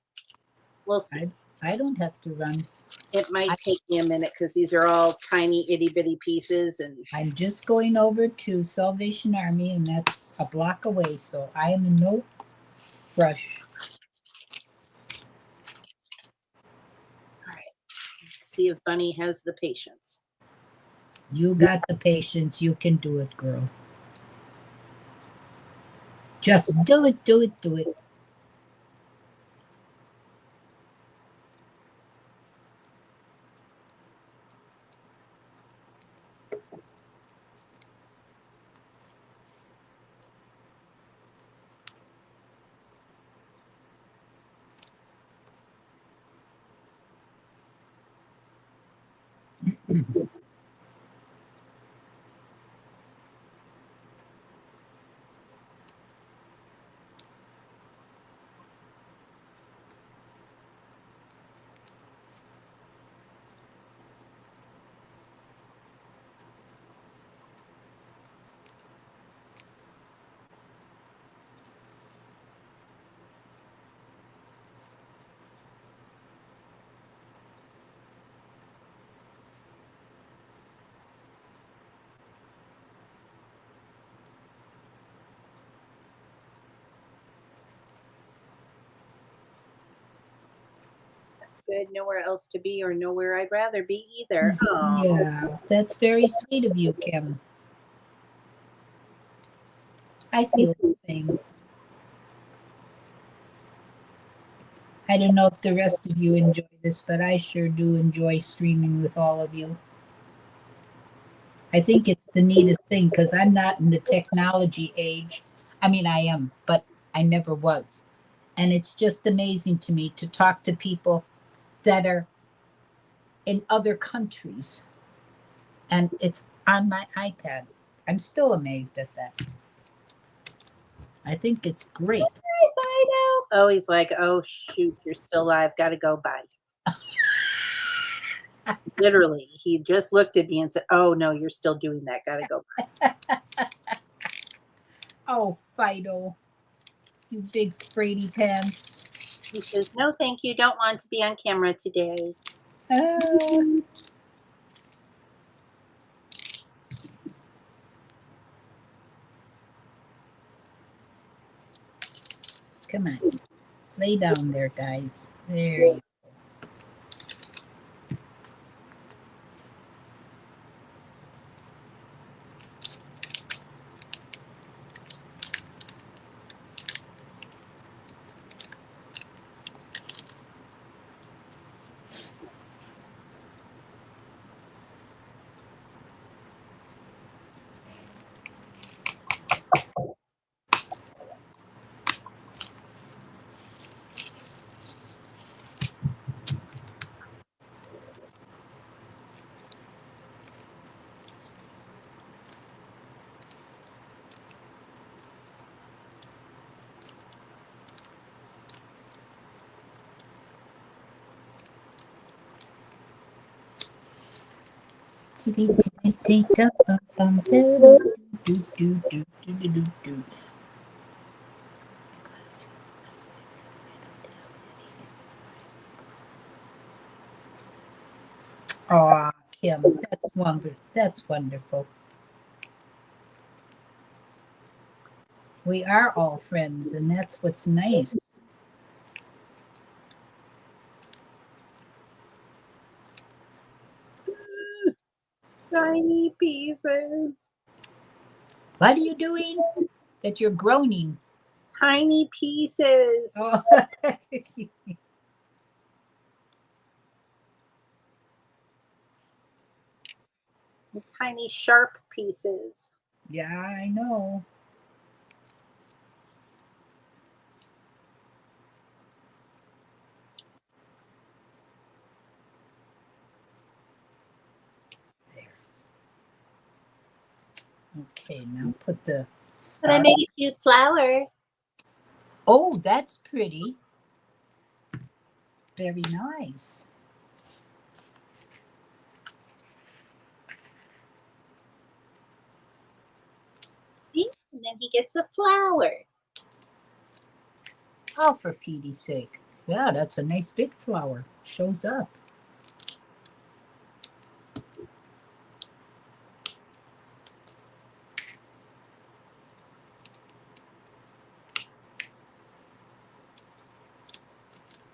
We'll see. I don't have to run. It might take me a minute because these are all tiny itty bitty pieces, and I'm just going over to Salvation Army, and that's a block away, so I am in no rush. all right. Let's see if Bunny has the patience. You got the patience. You can do it, girl. Just do it, do it, do it. Good. Nowhere else to be or nowhere I'd rather be either. Oh. Yeah, that's very sweet of you, Kim. I feel the same. I don't know if the rest of you enjoy this, but I sure do enjoy streaming with all of you. I think it's the neatest thing because I'm not in the technology age. I mean, I am, but I never was. And it's just amazing to me to talk to people that are in other countries. And it's on my iPad. I'm still amazed at that. I think it's great. Oh, he's like, oh, shoot, you're still alive. Got to go. Bye. Literally, he just looked at me and said, oh, no, you're still doing that. Got to go. Oh, Fido, you big fraidy pants. He says, no, thank you. Don't want to be on camera today. Come on. Lay down there, guys. There you go. Oh, Kim, that's wonderful. That's wonderful. We are all friends, and that's what's nice. Tiny pieces. What are you doing? That you're groaning. Tiny pieces. Oh. Tiny sharp pieces. Yeah, I know. There. Okay, now put the But I star. made a cute flower. Oh, that's pretty. Very nice. See? And then he gets a flower. Oh, for Petey's sake. Yeah, that's a nice big flower. Shows up.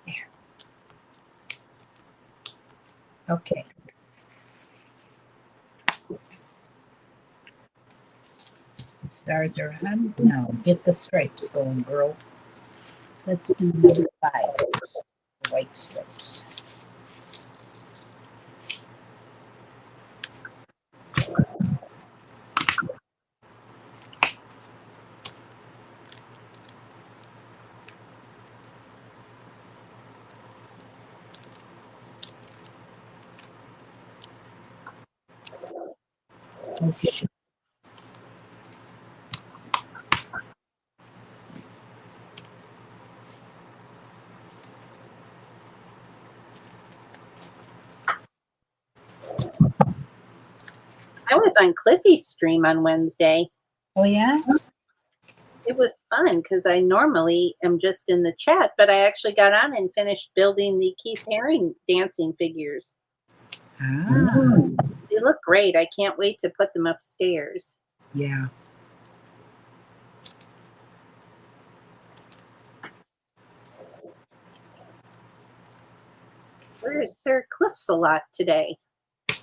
There. Okay. Stars are on. Now get the stripes going, girl. Let's do number 5. The white stripes. Oh, shit. I was on Cliffy's stream on Wednesday. Oh, yeah? It was fun because I normally am just in the chat, but I actually got on and finished building the Keith Haring dancing figures. Ah, They look great. I can't wait to put them upstairs. yeah. Where is Sir Cliff's a lot today? I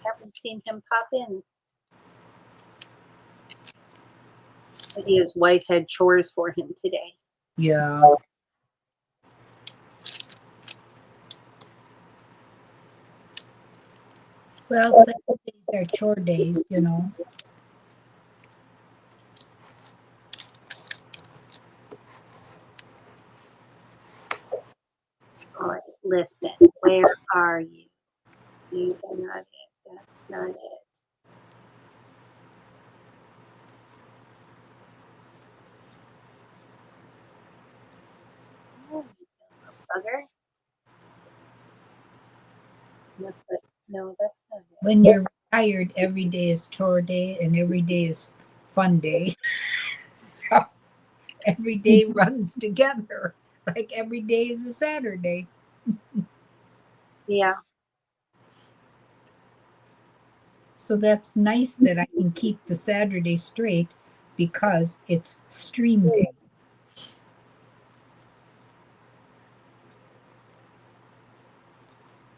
haven't seen him pop in. Maybe his wife had chores for him today. Yeah. Well, Saturdays are chore days, you know. All right, listen. Where are you? These are not it. That's not it. Oh, bugger. No, that's not it. When you're retired, every day is chore day and every day is fun day. So every day runs together. Like every day is a Saturday. Yeah. So that's nice that I can keep the Saturday straight because it's stream day.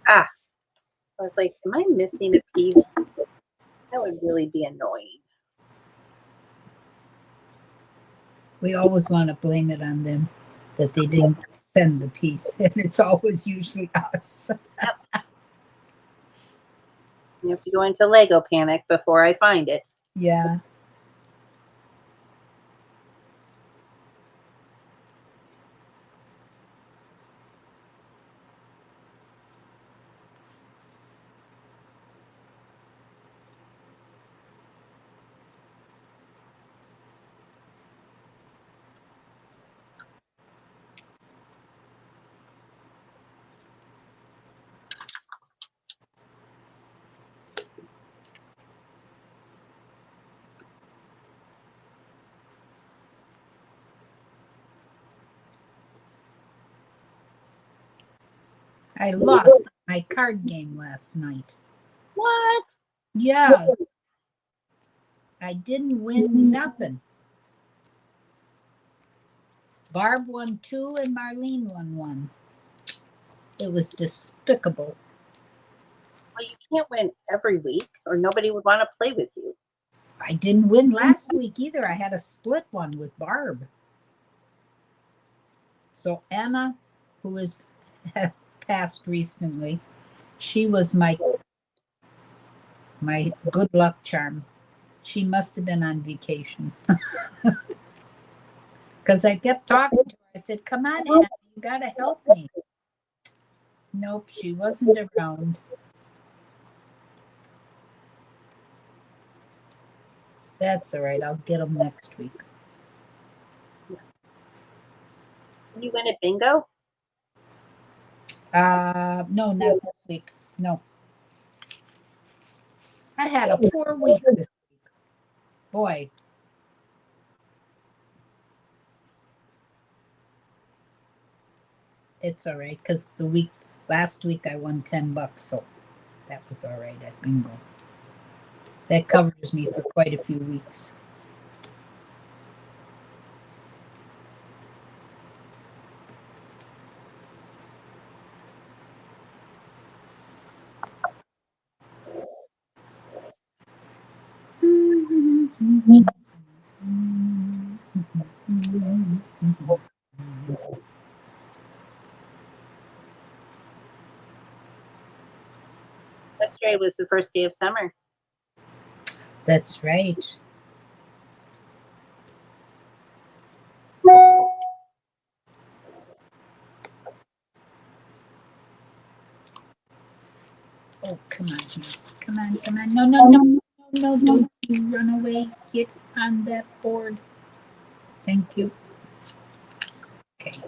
I was like, am I missing a piece? That would really be annoying. We always want to blame it on them that they didn't send the piece, and it's always usually us. You have to go into Lego panic before I find it. Yeah. I lost my card game last night. What? Yes. I didn't win nothing. Barb won 2 and Marlene won 1. It was despicable. Well, you can't win every week or nobody would want to play with you. I didn't win last week either. I had a split one with Barb. So Anna, who has passed recently, she was my good luck charm. She must have been on vacation. Because I kept talking to her. I said, come on, Anna, you got to help me. Nope, she wasn't around. That's all right. I'll get them next week. Can you win at bingo? No, not this week. No. I had a poor week this week. Boy. It's all right, because last week I won $10, so that was all right at bingo. That covers me for quite a few weeks. Yesterday was the first day of summer. That's right. Oh, come on here. Come on. No, don't you run away. Get on that board. Thank you. Okay.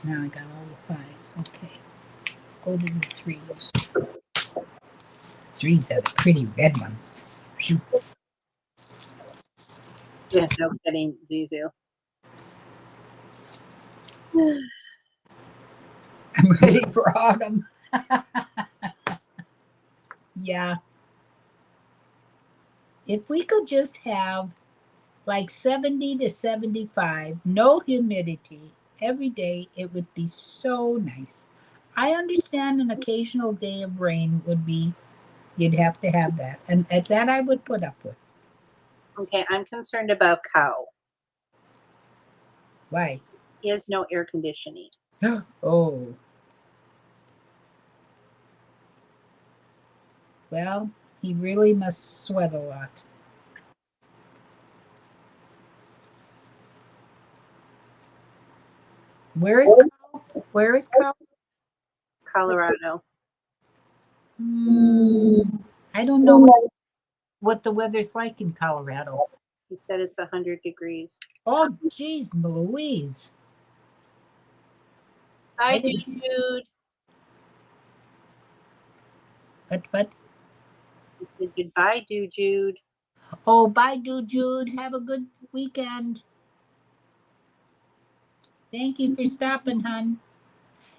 Now I got all the 5s. Okay. Go to the 3s. 3s are the pretty red ones. Shoot. Yeah, no kidding, Zuzu. I'm ready for autumn. Yeah. If we could just have like 70 to 75, no humidity every day, it would be so nice. I understand an occasional day of rain would be, you'd have to have that. And at that I would put up with. Okay, I'm concerned about Cow. Why? He has no air conditioning. Oh. Well, he really must sweat a lot. Where is Cow? Where is Cow? Colorado. I don't know what the weather's like in Colorado. He said it's 100 degrees. Oh, geez, Louise. Hi, I didn't- Jude. What? He said goodbye, Jude. Oh, bye, Jude. Have a good weekend. Thank you for stopping, hon.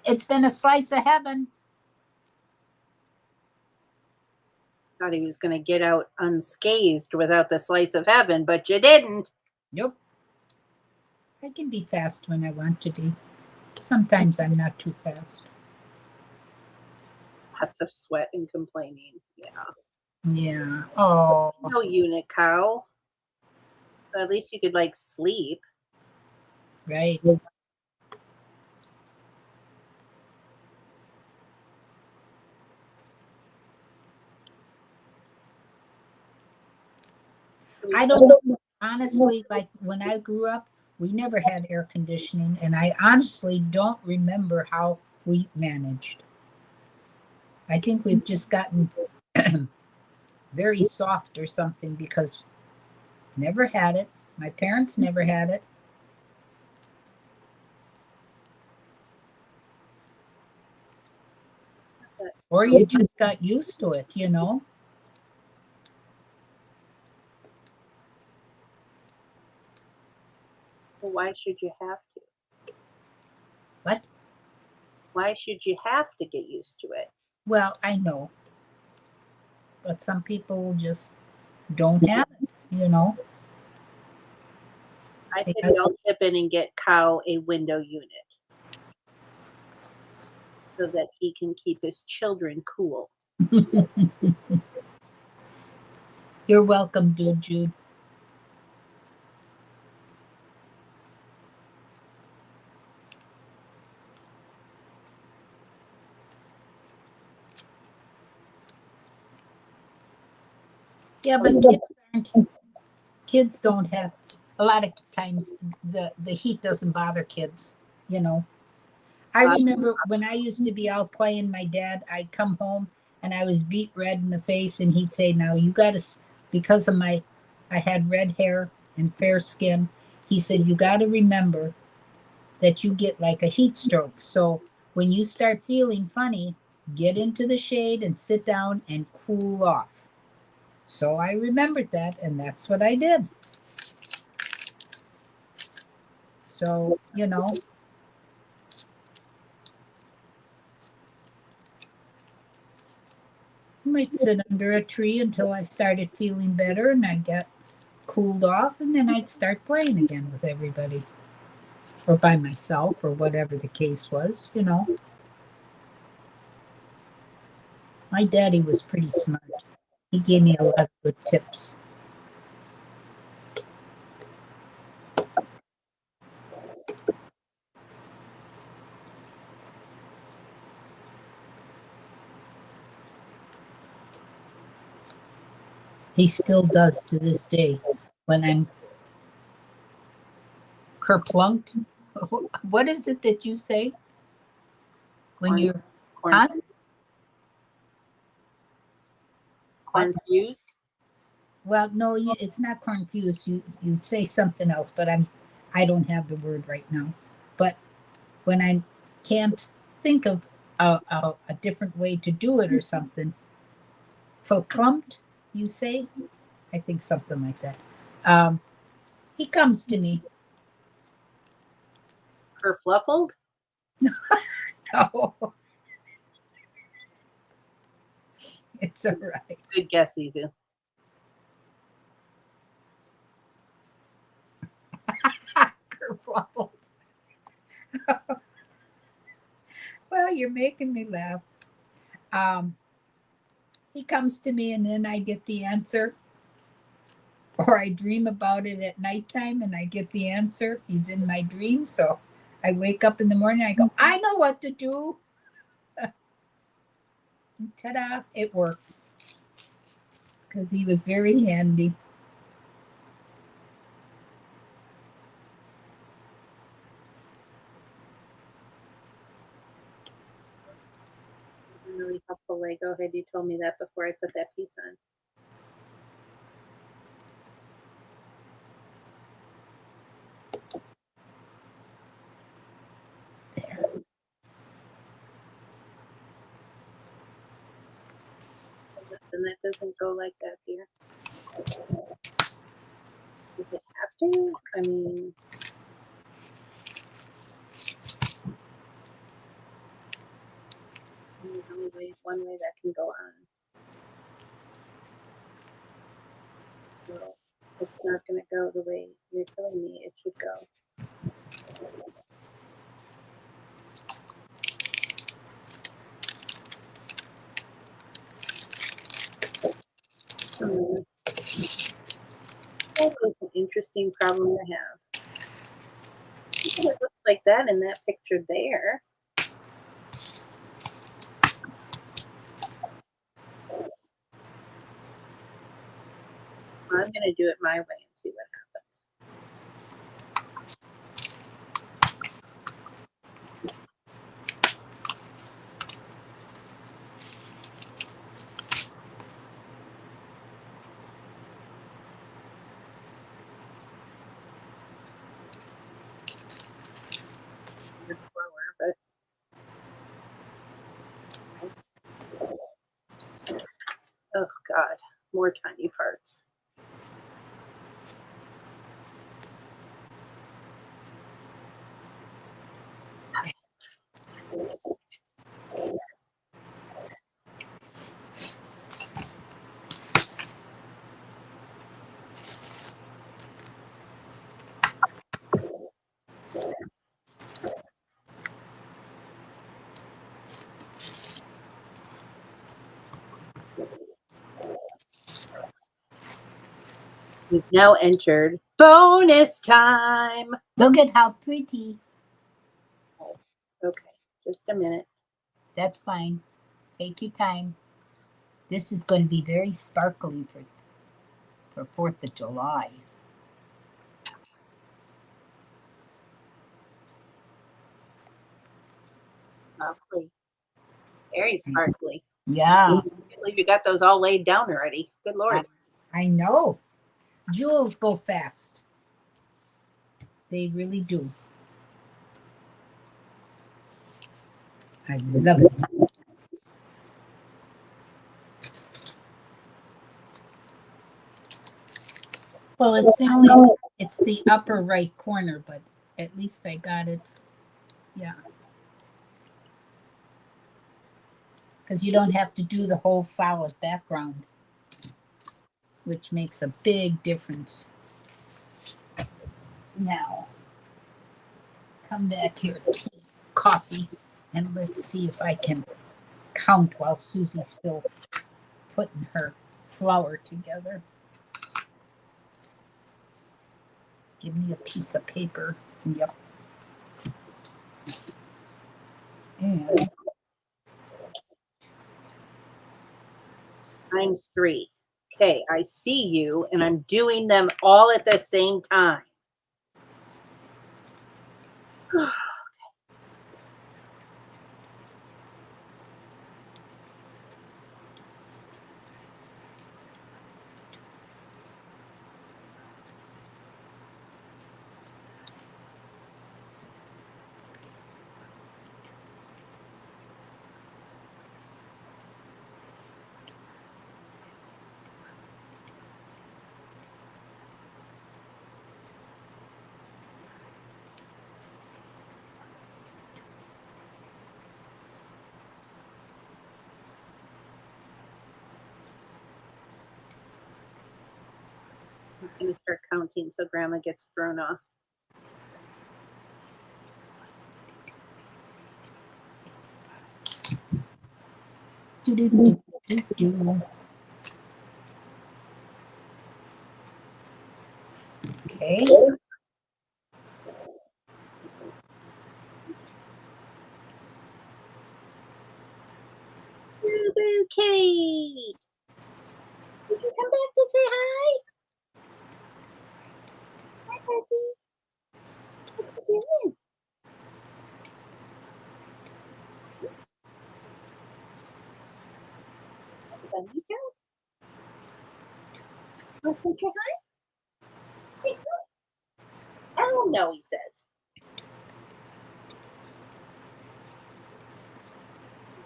It's been a slice of heaven. Thought he was going to get out unscathed without the slice of heaven, but you didn't. Nope. I can be fast when I want to be. Sometimes I'm not too fast. Lots of sweat and complaining. Yeah. Yeah. Oh. No unit, Cow. So at least you could like sleep. Right. I don't know. Honestly, like when I grew up, we never had air conditioning, and I honestly don't remember how we managed. I think we've just gotten very soft or something because never had it. My parents never had it. Or you just got used to it, you know? Well, why should you have to? What? Why should you have to get used to it? Well, I know. but some people just don't have it, you know. I They say got- we all chip in and get Cow a window unit so that he can keep his children cool. You're welcome, dude, Jude. Yeah, but kids don't have, a lot of times the heat doesn't bother kids, you know. I remember when I used to be out playing my dad, I'd come home and I was beat red in the face, and he'd say, now you got to, because of I had red hair and fair skin, he said, you got to remember that you get like a heat stroke. So when you start feeling funny, get into the shade and sit down and cool off. So I remembered that, and that's what I did. So, you know, I might sit under a tree until I started feeling better and I got cooled off, and then I'd start playing again with everybody or by myself or whatever the case was, you know. My daddy was pretty smart. He gave me a lot of good tips. He still does to this day when I'm kerplunked. What is it that you say when you're huh? Confused? Well, no, it's not confused. You say something else, but I don't have the word right now. But when I can't think of a different way to do it or something, verklempt, you say? I think something like that. He comes to me. Kerfluffled? Oh, it's all right. Good guess, Izu. Kerfluffled. Well, you're making me laugh. He comes to me and then I get the answer. Or I dream about it at nighttime and I get the answer. He's in my dream. So I wake up in the morning, I go, I know what to do. Ta-da, it works. Because he was very handy. Really helpful Lego. Had you told me that before I put that piece on? Listen, that doesn't go like that here. Does it have to? I mean, there's only one way that can go on. So it's not going to go the way you're telling me it should go. That is an interesting problem to have. It looks like that in that picture there. I'm going to do it my way and see what happens. It's slower, but oh God, more tiny parts. We've now entered bonus time. Look at how pretty. Okay, just a minute. That's fine. Take your time. This is going to be very sparkly for 4th of July. Lovely. Very sparkly. Yeah, I can't believe you got those all laid down already. Good Lord. I know. Jewels go fast. They really do. I love it. Well, it's the upper right corner, but at least I got it. Yeah. Because you don't have to do the whole solid background, which makes a big difference. Now, come back here, tea, coffee, and let's see if I can count while Susie's still putting her flour together. Give me a piece of paper. Yep. And Times 3. Okay, I see you, and I'm doing them all at the same time. I'm going to start counting so Grandma gets thrown off. okay. Boo-boo, Kitty. Did you come back to say hi? Hi, Puppy. What you doing? Bunny's out. Want to say hi? Say hi. Oh, no, he says.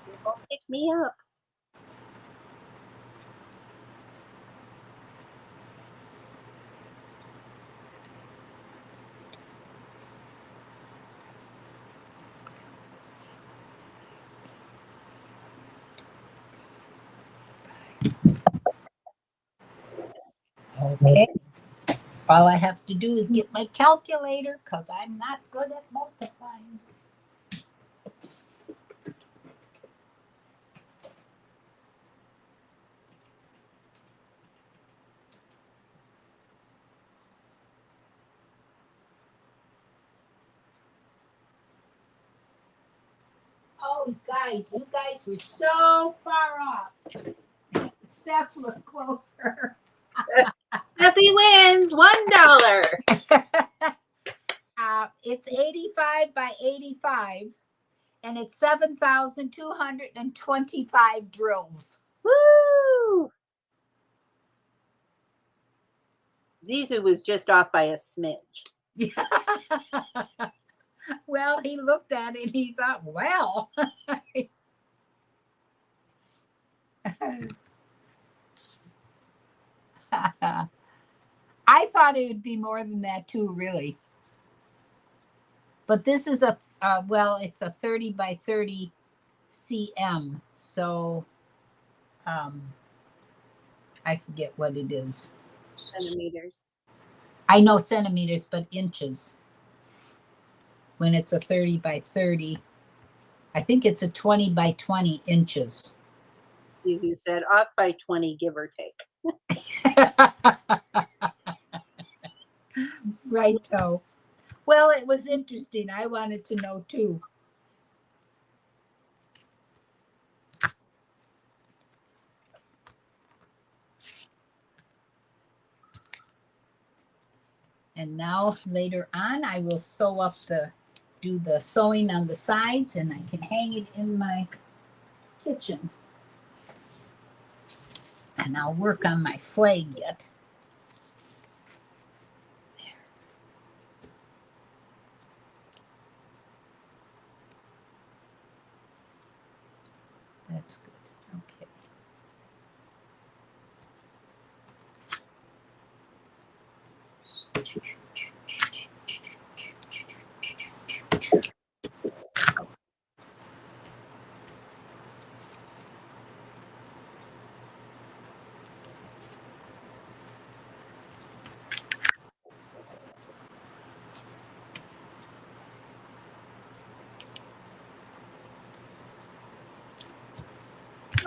You won't pick me up. Okay. All I have to do is get my calculator because I'm not good at multiplying. Oh, you guys were so far off. Seth was closer. Smithy wins $1. It's 85 by 85, and it's 7,225 drills. Woo! Zizu was just off by a smidge. Well, he looked at it and he thought, well. I thought it would be more than that too, really. But this is well, it's a 30 by 30 cm. So I forget what it is. Centimeters. I know centimeters, but inches. When it's a 30 by 30, I think it's a 20 by 20 inches. Zizu said off by 20, give or take. Righto. Well, it was interesting. I wanted to know too. And now later on, I will sew up do the sewing on the sides, and I can hang it in my kitchen. And I'll work on my flag yet. There. That's good. Okay.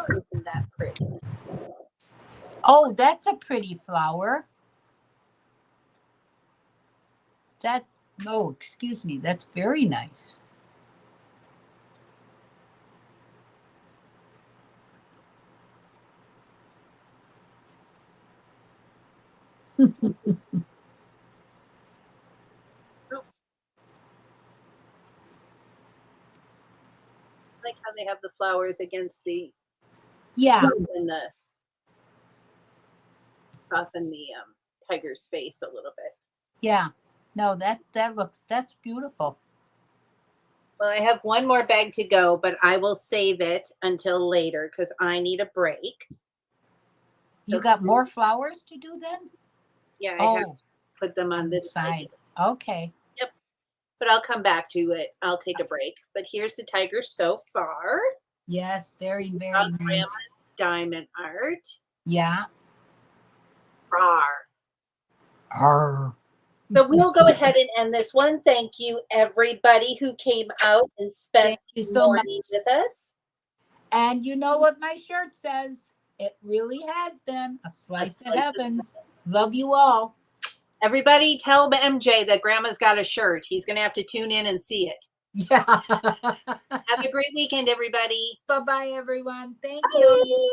Oh, isn't that pretty? Oh, that's a pretty flower. Oh, excuse me, that's very nice. Like how they have the flowers against the and soften the tiger's face a little bit. Yeah. No, that's beautiful. Well, I have one more bag to go, but I will save it until later because I need a break. So You got more flowers to do then? Yeah, I have to put them on this side. Okay. Yep. But I'll come back to it. I'll take a break. But here's the tiger so far. Yes, very, very nice. Grandma's diamond art. Yeah. Rawr. Arr. So we'll go ahead and end this one. Thank you, everybody who came out and spent the morning with us. And you know what my shirt says? It really has been a slice of heavens. Love you all. Everybody tell MJ that Grandma's got a shirt. He's going to have to tune in and see it. Yeah. Have a great weekend, everybody. Bye-bye, everyone. Thank you.